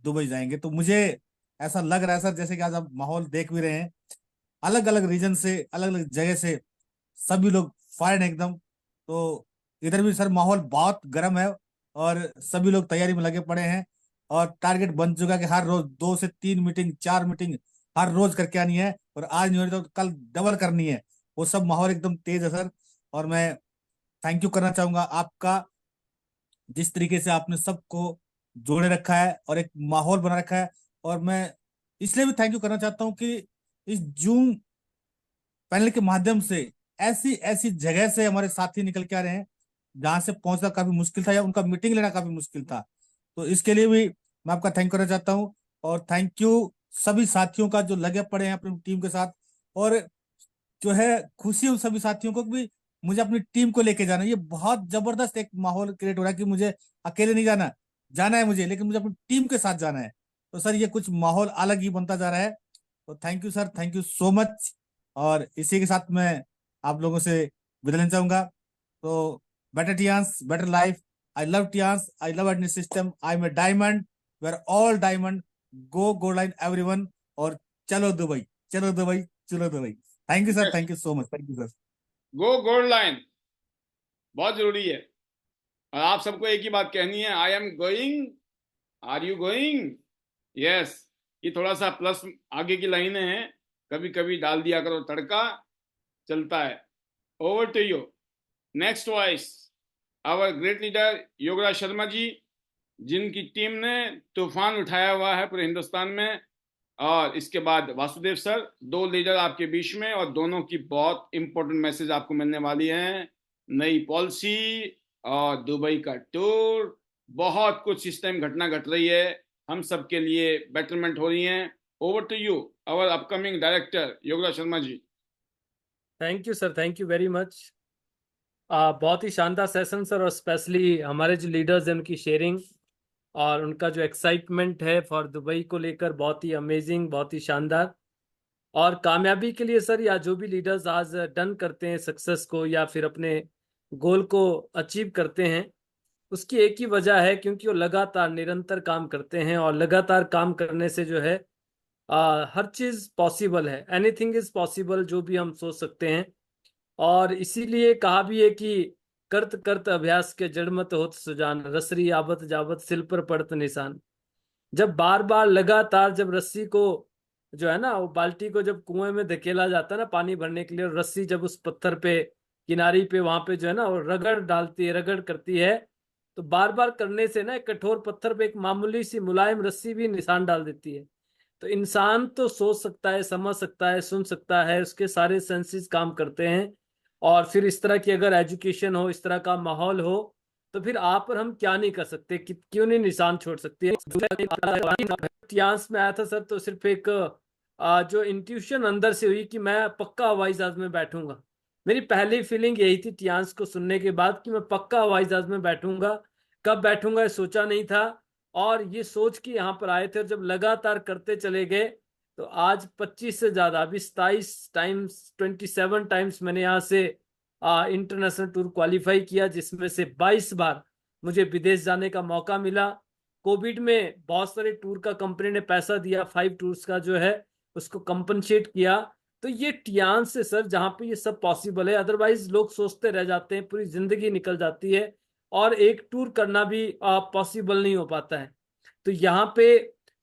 दुबई जाएंगे। तो मुझे ऐसा लग रहा है सर, जैसे कि आज आप माहौल देख भी रहे हैं, अलग अलग रीजन से, अलग अलग जगह से सभी लोग फायर हैं एकदम। तो इधर भी सर माहौल बहुत गर्म है और सभी लोग तैयारी में लगे पड़े हैं। और टारगेट बन चुका है कि हर रोज 2 से 3 मीटिंग, 4 मीटिंग हर रोज करके आनी है, और आज नहीं हो रही तो कल डबल करनी है। वो सब माहौल एकदम तेज है सर। और मैं थैंक यू करना चाहूंगा आपका, जिस तरीके से आपने सबको जोड़े रखा है और एक माहौल बना रखा है। और मैं इसलिए भी थैंक यू करना चाहता हूँ कि इस जूम पैनल के माध्यम से ऐसी ऐसी जगह से हमारे साथी निकल के आ रहे हैं जहां से पहुंचना काफी मुश्किल था, या उनका मीटिंग लेना काफी मुश्किल था। तो इसके लिए भी मैं आपका थैंक करना चाहता हूँ। और थैंक यू सभी साथियों का जो लगे पड़े हैं अपनी टीम के साथ। और जो है खुशी उन सभी साथियों को भी, मुझे अपनी टीम को लेके जाना है। ये बहुत जबरदस्त एक माहौल क्रिएट हो रहा है कि मुझे अकेले नहीं जाना, जाना है मुझे, लेकिन मुझे अपनी टीम के साथ जाना है। तो सर ये कुछ माहौल अलग ही बनता जा रहा है। तो thank you sir, thank you so much. और इसी के साथ मैं आप लोगों से विदा लेना चाहूंगा। तो better Tiens, better life. I love Tiens, I love Edney system, I am a diamond, we're all diamond, go go line everyone. और चलो दुबई, चलो दुबई, चलो Dubai. Thank you sir, thank you so much, thank you sir. Go gold line बहुत जरूरी है। और आप सबको एक ही बात कहनी है, I am going, are you going? Yes. ये थोड़ा सा प्लस आगे की लाइनें हैं, कभी कभी डाल दिया करो तड़का, चलता है। Over to you, next voice, our great leader Yograj Sharma ji, जिनकी टीम ने तूफान उठाया हुआ है पूरे हिंदुस्तान में। और इसके बाद वासुदेव सर, 2 लीडर आपके बीच में, और दोनों की बहुत इंपॉर्टेंट मैसेज आपको मिलने वाली है। नई पॉलिसी और दुबई का टूर, बहुत कुछ इस टाइम घटना घट रही है, हम सब के लिए बेटरमेंट हो रही है। Over to you our upcoming director Yograj Sharma ji. Thank you sir, thank you very much. बहुत ही शानदार सेशन सर, और स्पेशली हमारे जो लीडर्स हैं उनकी शेयरिंग और उनका जो एक्साइटमेंट है फॉर दुबई को लेकर, बहुत ही अमेजिंग, बहुत ही शानदार। और कामयाबी के लिए सर, या जो भी लीडर्स आज डन करते हैं सक्सेस को या फिर अपने गोल को अचीव करते हैं, उसकी एक ही वजह है, क्योंकि वो लगातार निरंतर काम करते हैं। और लगातार काम करने से जो है हर चीज पॉसिबल है, एनीथिंग इज पॉसिबल, जो भी हम सोच सकते हैं। और इसीलिए कहा भी है कि करत करत अभ्यास के जड़ मत होत सुजान, रसरी आबत जाबत सिल पर पड़त निशान। जब बार बार लगातार जब रस्सी को जो है ना, वो बाल्टी को जब कुएं में धकेला जाता है ना पानी भरने के लिए, और रस्सी जब उस पत्थर पे किनारी पे वहां पे जो है ना वो रगड़ डालती है, रगड़ करती है, तो बार बार करने से ना एक कठोर पत्थर पे एक मामूली सी मुलायम रस्सी भी निशान डाल देती है। तो इंसान तो सोच सकता है, समझ सकता है, सुन सकता है, उसके सारे सेंसेस काम करते हैं। और फिर इस तरह की अगर एजुकेशन हो, इस तरह का माहौल हो, तो फिर आप और हम क्या नहीं कर सकते, क्यों नहीं निशान छोड़ सकते। इतिहास में आया था सर, तो सिर्फ एक जो इंट्यूशन अंदर से हुई कि मैं पक्का हवाई जहाज में बैठूंगा। मेरी पहली फीलिंग यही थी टियांस को सुनने के बाद कि मैं पक्का हवाई जहाज में बैठूंगा। कब बैठूंगा ये सोचा नहीं था, और ये सोच के यहाँ पर आए थे। और जब लगातार करते चले गए तो आज 25 से ज्यादा, अभी 27 टाइम्स, 27 टाइम्स मैंने यहाँ से इंटरनेशनल टूर क्वालिफाई किया, जिसमें से 22 बार मुझे विदेश जाने का मौका मिला। कोविड में बहुत सारे टूर का कंपनी ने पैसा दिया, 5 टूर्स का जो है उसको कंपनसेट किया। तो ये टियांस से सर, जहाँ पे ये सब पॉसिबल है, अदरवाइज लोग सोचते रह जाते हैं, पूरी जिंदगी निकल जाती है और एक टूर करना भी पॉसिबल नहीं हो पाता है। तो यहाँ पे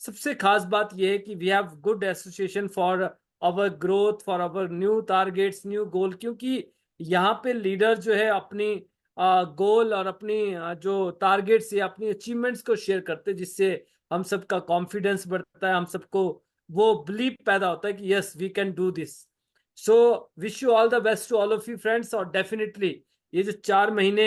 सबसे खास बात यह है कि we have good association for our growth, for our new targets, new goal, क्योंकि यहाँ पे लीडर जो है अपनी गोल और अपनी जो टारगेट्स या अपनी अचीवमेंट्स को शेयर करते हैं, जिससे हम सबका कॉन्फिडेंस बढ़ता है, हम सबको वो बिलीव पैदा होता है कि yes we can do this. So wish you all the best to all of you friends. और डेफिनेटली ये जो 4 महीने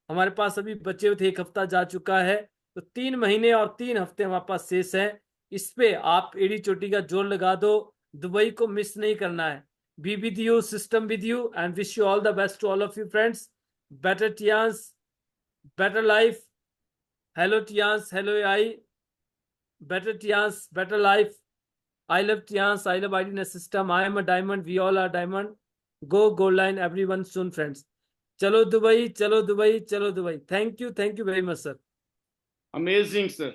हमारे पास अभी बचे हुए थे, 1 हफ्ता जा चुका है, तो 3 महीने और 3 हफ्ते हमारे पास शेष है। इस पे आप एड़ी चोटी का जोर लगा दो, दुबई को मिस नहीं करना है। Be with you, system with you, and wish you all the best to all of you friends. Better Tiens, better life. Hello Tians, hello AI. Better Tians, better life. I love Tians, I love IDNS system. I am a diamond, we all are diamond. Go gold line everyone soon friends. चलो Dubai, चलो Dubai, चलो Dubai. Thank you very much sir. Amazing sir,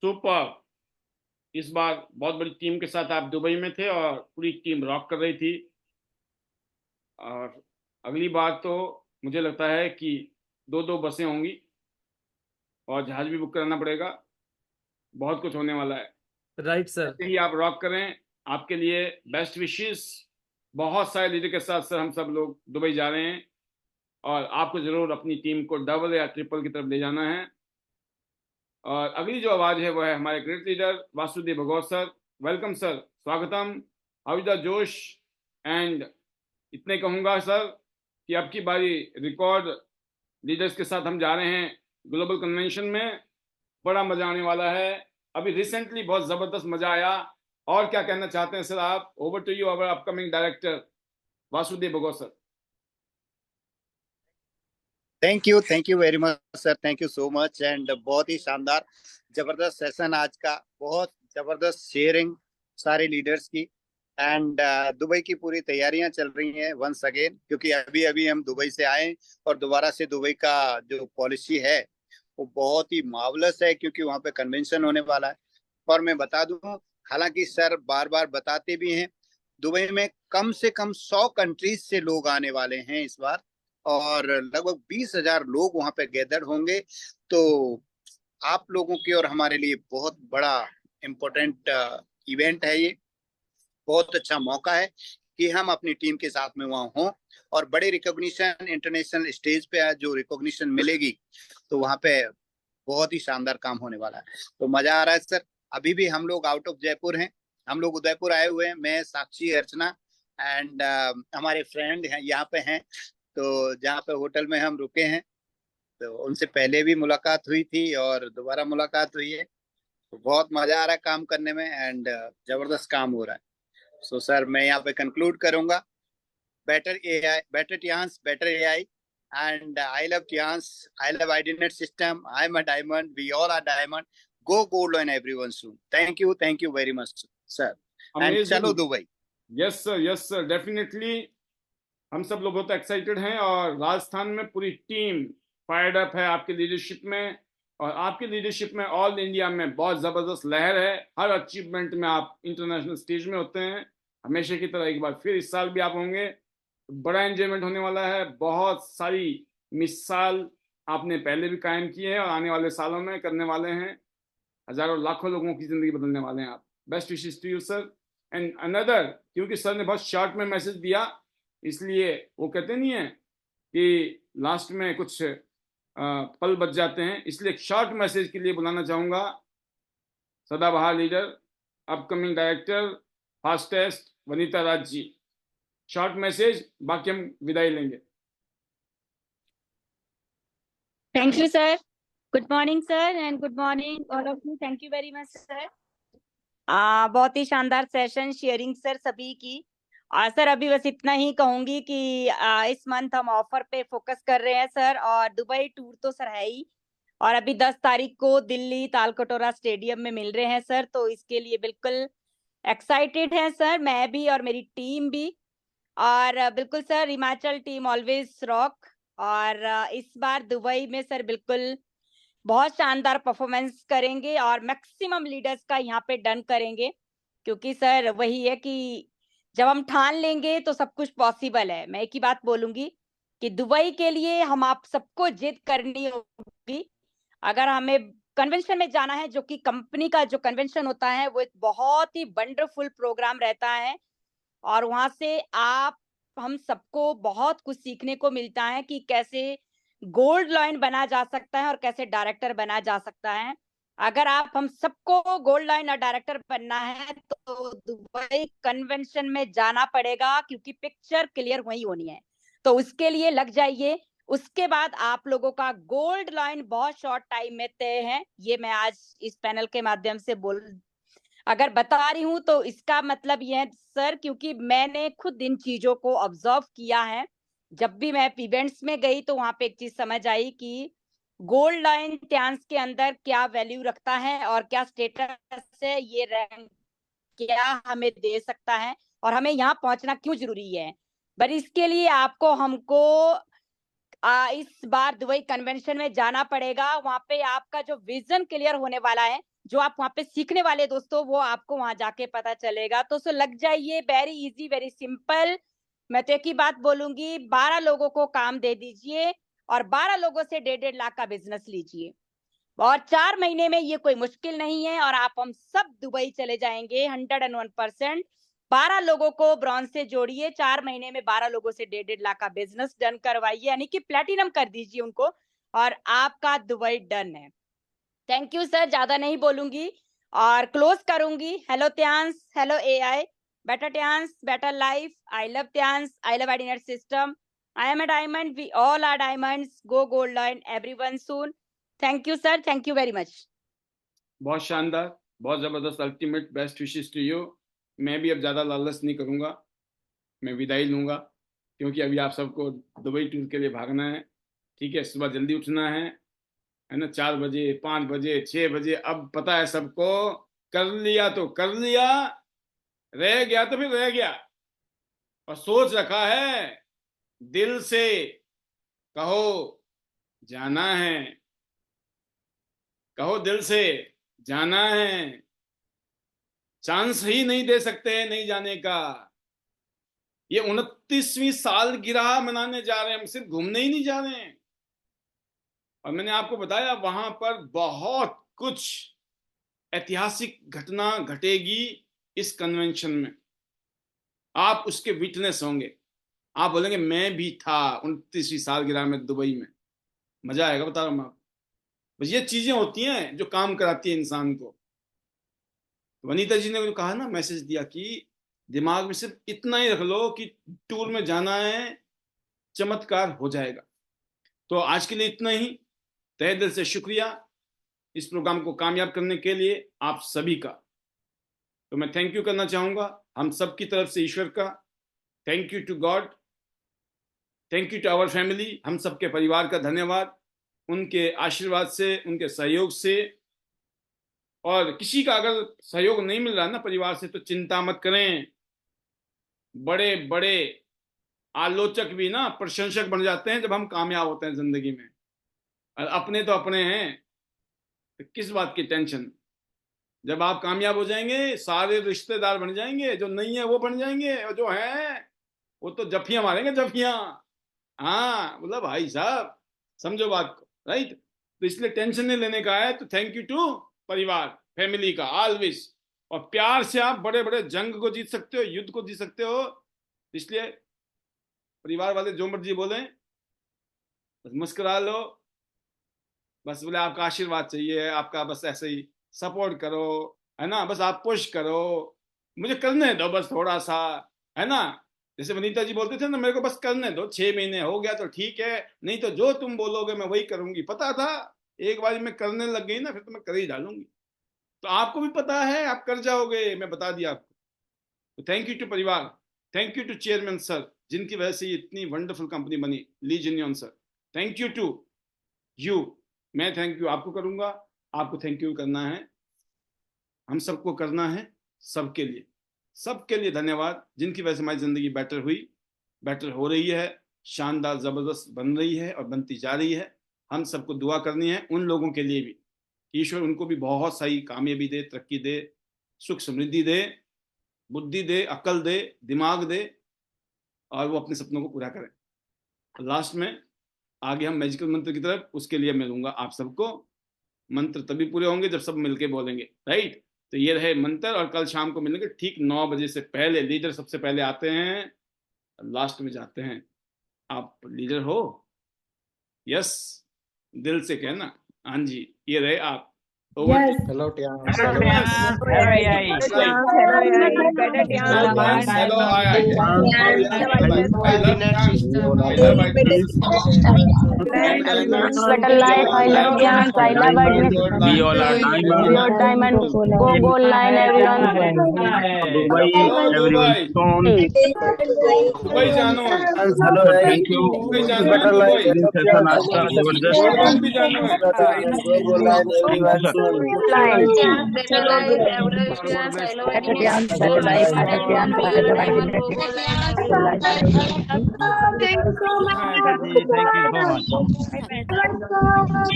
super. इस बार बहुत बड़ी team के साथ आप Dubai में थे और पूरी टीम रॉक कर रही थी। और अगली बार तो मुझे लगता है कि 2-2 बसें होंगी और जहाज भी बुक कराना पड़ेगा। बहुत कुछ होने वाला है। Right sir. ऐसे ही आप रॉक करें। आपके लिए बेस्ट विशेस। बहुत सारे लीडर के साथ सर हम सब लोग दुबई जा रहे हैं और आपको जरूर अपनी टीम को डबल या ट्रिपल की तरफ ले जाना है। और अगली जो आवाज है वो है हमारे great leader Vasudev Bhagwat sir. Welcome sir, स्वागतम। हाउ इज द जोश? एंड इतने कहूंगा सर कि अब की बारी रिकॉर्ड लीडर्स के साथ हम जा रहे हैं ग्लोबल कन्वेंशन में। बड़ा मजा आने वाला है। अभी रिसेंटली बहुत जबरदस्त मजा आया। और क्या कहना चाहते हैं सर आप? Over to you our upcoming director Vasudev Bhagwat sir. Thank you very much sir, thank you so much. And बहुत ही शानदार जबरदस्त सेशन आज का, बहुत जबरदस्त शेयरिंग सारे लीडर्स की। एंड दुबई की पूरी तैयारियां चल रही हैं वंस अगेन, क्योंकि अभी अभी हम दुबई से आए और दोबारा से दुबई का जो पॉलिसी है वो बहुत ही मार्वलस है, क्योंकि वहाँ पे कन्वेंशन होने वाला है। और मैं बता दूं, हालांकि सर बार बार बताते भी हैं, दुबई में कम से कम 100 कंट्रीज से लोग आने वाले हैं इस बार, और लगभग 20,000 लोग वहाँ पे गैदर होंगे। तो आप लोगों की और हमारे लिए बहुत बड़ा इम्पोर्टेंट इवेंट है ये। बहुत अच्छा मौका है कि हम अपनी टीम के साथ में वहाँ हों और बड़े रिकॉग्निशन इंटरनेशनल स्टेज पे जो रिकॉग्निशन मिलेगी, तो वहाँ पे बहुत ही शानदार काम होने वाला है। तो मजा आ रहा है सर। अभी भी हम लोग आउट ऑफ जयपुर हैं, हम लोग उदयपुर आए हुए हैं। मैं, साक्षी, अर्चना एंड हमारे फ्रेंड हैं यहाँ पे हैं। तो जहाँ पे होटल में हम रुके हैं, तो उनसे पहले भी मुलाकात हुई थी और दोबारा मुलाकात हुई है। तो बहुत मजा आ रहा है काम करने में एंड जबरदस्त काम हो रहा है। सो सर मैं यहाँ पे कंक्लूड करूंगा। Better AI, better Tiens, better AI, and I love Tians, I love IDNet system, I'm a diamond, we all are diamond. Go gold on everyone soon. Thank you very much sir. And चलो Dubai. Yes sir, definitely. हम सब लोग बहुत excited हैं और राजस्थान में पूरी team fired up है आपकी लीडरशिप में। और आपकी लीडरशिप में ऑल इंडिया में बहुत ज़बरदस्त लहर है। हर अचीवमेंट में आप इंटरनेशनल स्टेज में होते हैं, हमेशा की तरह। एक बार फिर इस साल भी आप होंगे। बड़ा एंजॉयमेंट होने वाला है। बहुत सारी मिसाल आपने पहले भी कायम की है और आने वाले सालों में करने वाले हैं। हजारों लाखों लोगों की जिंदगी बदलने वाले हैं आप। Best wishes to you sir. And another, क्योंकि सर ने बहुत शॉर्ट में मैसेज दिया, इसलिए वो कहते नहीं है कि लास्ट में कुछ पल बच जाते हैं, इसलिए एक शॉर्ट मैसेज के लिए बुलाना चाहूंगा सदाबहार leader, upcoming director fastest, Vanita Raj ji. Short message, बाकी हम विदाई लेंगे। Thank you sir. Good morning sir and good morning all of you. Thank you very much sir. बहुत ही शानदार सेशन शेयरिंग सर सभी की। सर अभी बस इतना ही कहूंगी कि इस मंथ हम ऑफर पे फोकस कर रहे हैं सर, और दुबई टूर तो सर है ही, और अभी 10 तारीख को दिल्ली तालकटोरा स्टेडियम में मिल रहे हैं सर। तो इसके लिए बिल्कुल एक्साइटेड है सर, मैं भी और मेरी टीम भी। और बिल्कुल sir, Himachal team always rock. और इस बार दुबई में सर बिल्कुल बहुत शानदार परफॉर्मेंस करेंगे और मैक्सिमम लीडर्स का यहाँ पे डन करेंगे, क्योंकि सर वही है कि जब हम ठान लेंगे तो सब कुछ पॉसिबल है। मैं एक ही बात बोलूंगी कि दुबई के लिए हम आप सबको जिद करनी होगी। अगर हमें कन्वेंशन में जाना है, जो कि कंपनी का जो कन्वेंशन होता है वो एक बहुत ही वंडरफुल प्रोग्राम रहता है, और वहां से आप हम सबको बहुत कुछ सीखने को मिलता है कि कैसे गोल्ड लॉइन बना जा सकता है और कैसे डायरेक्टर बना जा सकता है। अगर आप हम सबको गोल्ड लाइन और डायरेक्टर बनना है तो दुबई कन्वेंशन में जाना पड़ेगा, क्योंकि पिक्चर क्लियर वही होनी है। तो उसके लिए लग जाइए। उसके बाद आप लोगों का गोल्ड लाइन बहुत शॉर्ट टाइम में तय है। ये मैं आज इस पैनल के माध्यम से अगर बता रही हूँ तो इसका मतलब ये है सर, क्योंकि मैंने खुद इन चीजों को ऑब्जर्व किया है। जब भी मैं इवेंट्स में गई तो वहां पे एक चीज समझ आई कि गोल्ड लाइन ट्यांस के अंदर क्या वैल्यू रखता है और क्या स्टेटस है, ये रैंक क्या हमें दे सकता है और हमें यहाँ पहुंचना क्यों जरूरी है। पर इसके लिए आपको हमको इस बार दुबई कन्वेंशन में जाना पड़ेगा। वहां पे आपका जो विजन क्लियर होने वाला है, जो आप वहां पे सीखने वाले दोस्तों, वो आपको वहां जाके पता चलेगा। तो लग जाइए, वेरी इजी, वेरी सिंपल। मैं तो एक ही बात बोलूंगी, 12 लोगों को काम दे दीजिए और 12 लोगों से 1.5 लाख का बिजनेस लीजिए, और 4 महीने में ये कोई मुश्किल नहीं है और आप हम सब दुबई चले जाएंगे 101%। 12 लोगों को ब्रॉन्ज से जोड़िए, 4 महीने में 12 लोगों से 1.5 लाख का बिजनेस डन करवाइए, यानी कि प्लेटिनम कर दीजिए उनको, और आपका दुबई डन है। थैंक यू सर, ज्यादा नहीं बोलूंगी और क्लोज करूंगी। Hello Tiens, hello AI, better Tiens, better life. I love Tiens, I love IDNet system. I am a diamond, we all are diamonds. Go gold line everyone soon. Thank you sir, thank you very much. बहुत शानदार, बहुत जबरदस्त, ultimate best wishes to you. मैं भी अब ज्यादा लालच नहीं करूंगा, मैं विदाई लूंगा, क्योंकि अभी आप सबको दुबई टूर के लिए भागना है। ठीक है, सुबह जल्दी उठना है ना, 4 बजे, 5 बजे, 6 बजे। अब पता है सबको, कर लिया तो कर लिया, रह गया तो फिर रह गया। और सोच रखा है, दिल से कहो जाना है, कहो दिल से जाना है। चांस ही नहीं दे सकते नहीं जाने का। ये 29वीं सालगिरह मनाने जा रहे हैं, हम सिर्फ घूमने ही नहीं जा रहे हैं। और मैंने आपको बताया वहां पर बहुत कुछ ऐतिहासिक घटना घटेगी इस कन्वेंशन में। आप उसके विटनेस होंगे, आप बोलेंगे मैं भी था 29वीं सालगिरह में दुबई में। मजा आएगा, बता रहा हूं मैं आपको। बस ये चीजें होती हैं जो काम कराती है इंसान को। वनीता जी ने जो कहा ना, मैसेज दिया कि दिमाग में सिर्फ इतना ही रख लो कि टूर में जाना है, चमत्कार हो जाएगा। तो आज के लिए इतना ही। तहे दिल से शुक्रिया इस प्रोग्राम को कामयाब करने के लिए आप सभी का। तो मैं थैंक यू करना चाहूंगा हम सब की तरफ से, ईश्वर का। Thank you to God, thank you to our family, हम सबके परिवार का धन्यवाद। उनके आशीर्वाद से, उनके सहयोग से, और किसी का अगर सहयोग नहीं मिल रहा ना परिवार से, तो चिंता मत करें। बड़े बड़े आलोचक भी ना प्रशंसक बन जाते हैं जब हम कामयाब होते हैं जिंदगी में। और अपने तो अपने हैं, तो किस बात की टेंशन। जब आप कामयाब हो जाएंगे, सारे रिश्तेदार बन जाएंगे, जो नहीं है वो बन जाएंगे, और जो है वो तो जफियां मारेंगे, जफियां। हाँ मतलब भाई साहब, समझो बात को, राइट। तो इसलिए टेंशन नहीं लेने का है। तो थैंक यू टू परिवार, फैमिली का ऑलवेज। और प्यार से आप बड़े बड़े जंग को जीत सकते हो, युद्ध को जीत सकते हो। इसलिए परिवार वाले जो मर्जी बोले, बस मुस्कुरा लो। बस बोले आपका आशीर्वाद चाहिए, आपका बस ऐसे ही सपोर्ट करो, है ना। बस आप पुश करो, मुझे करने दो बस थोड़ा सा, है ना। जैसे वनीता जी बोलते थे ना, मेरे को बस करने दो, 6 महीने हो गया तो ठीक है, नहीं तो जो तुम बोलोगे मैं वही करूंगी। पता था एक बार मैं करने लग गई ना, फिर तो मैं कर ही डालूंगी। तो आपको भी पता है, आप कर जाओगे, मैं बता दिया आपको। तो थैंक यू टू परिवार, thank you to chairman sir, जिनकी वजह से इतनी वंडरफुल कंपनी बनी, lease union sir. Thank you to you, मैं थैंक यू आपको करूंगा, आपको थैंक यू करना है, हम सबको करना है, सबके लिए, सबके लिए धन्यवाद, जिनकी वजह से हमारी जिंदगी बेटर हुई, बेटर हो रही है, शानदार जबरदस्त बन रही है और बनती जा रही है। हम सबको दुआ करनी है उन लोगों के लिए भी, ईश्वर उनको भी बहुत सारी कामयाबी दे, तरक्की दे, सुख समृद्धि दे, बुद्धि दे, अकल दे, दिमाग दे, और वो अपने सपनों को पूरा करें। लास्ट में आगे हम मैजिकल मंत्र की तरफ, उसके लिए मिलूंगा आप सबको। मंत्र तभी पूरे होंगे जब सब मिलके बोलेंगे, राइट? तो ये रहे मंत्र, और कल शाम को मिलेंगे ठीक 9 बजे से पहले। लीडर सबसे पहले आते हैं, लास्ट में जाते हैं। आप लीडर हो? यस, दिल से कहना। हाँ जी, ये रहे आप। हेलो टियांस, दुबई जानो है, थैंक यू। दुबई जानो है, सेशन आज का जबरदस्त भी जानो है।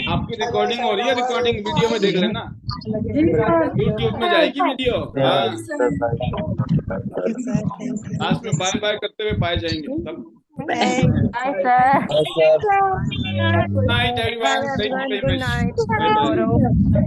आपकी रिकॉर्डिंग हो रही है, रिकॉर्डिंग वीडियो में देख लेना, यूट्यूब में जाएगी वीडियो। हाँ, लास्ट में बाय बाय करते हुए पाए जाएंगे सब। Good night everyone. Thank you very much. Bye bye.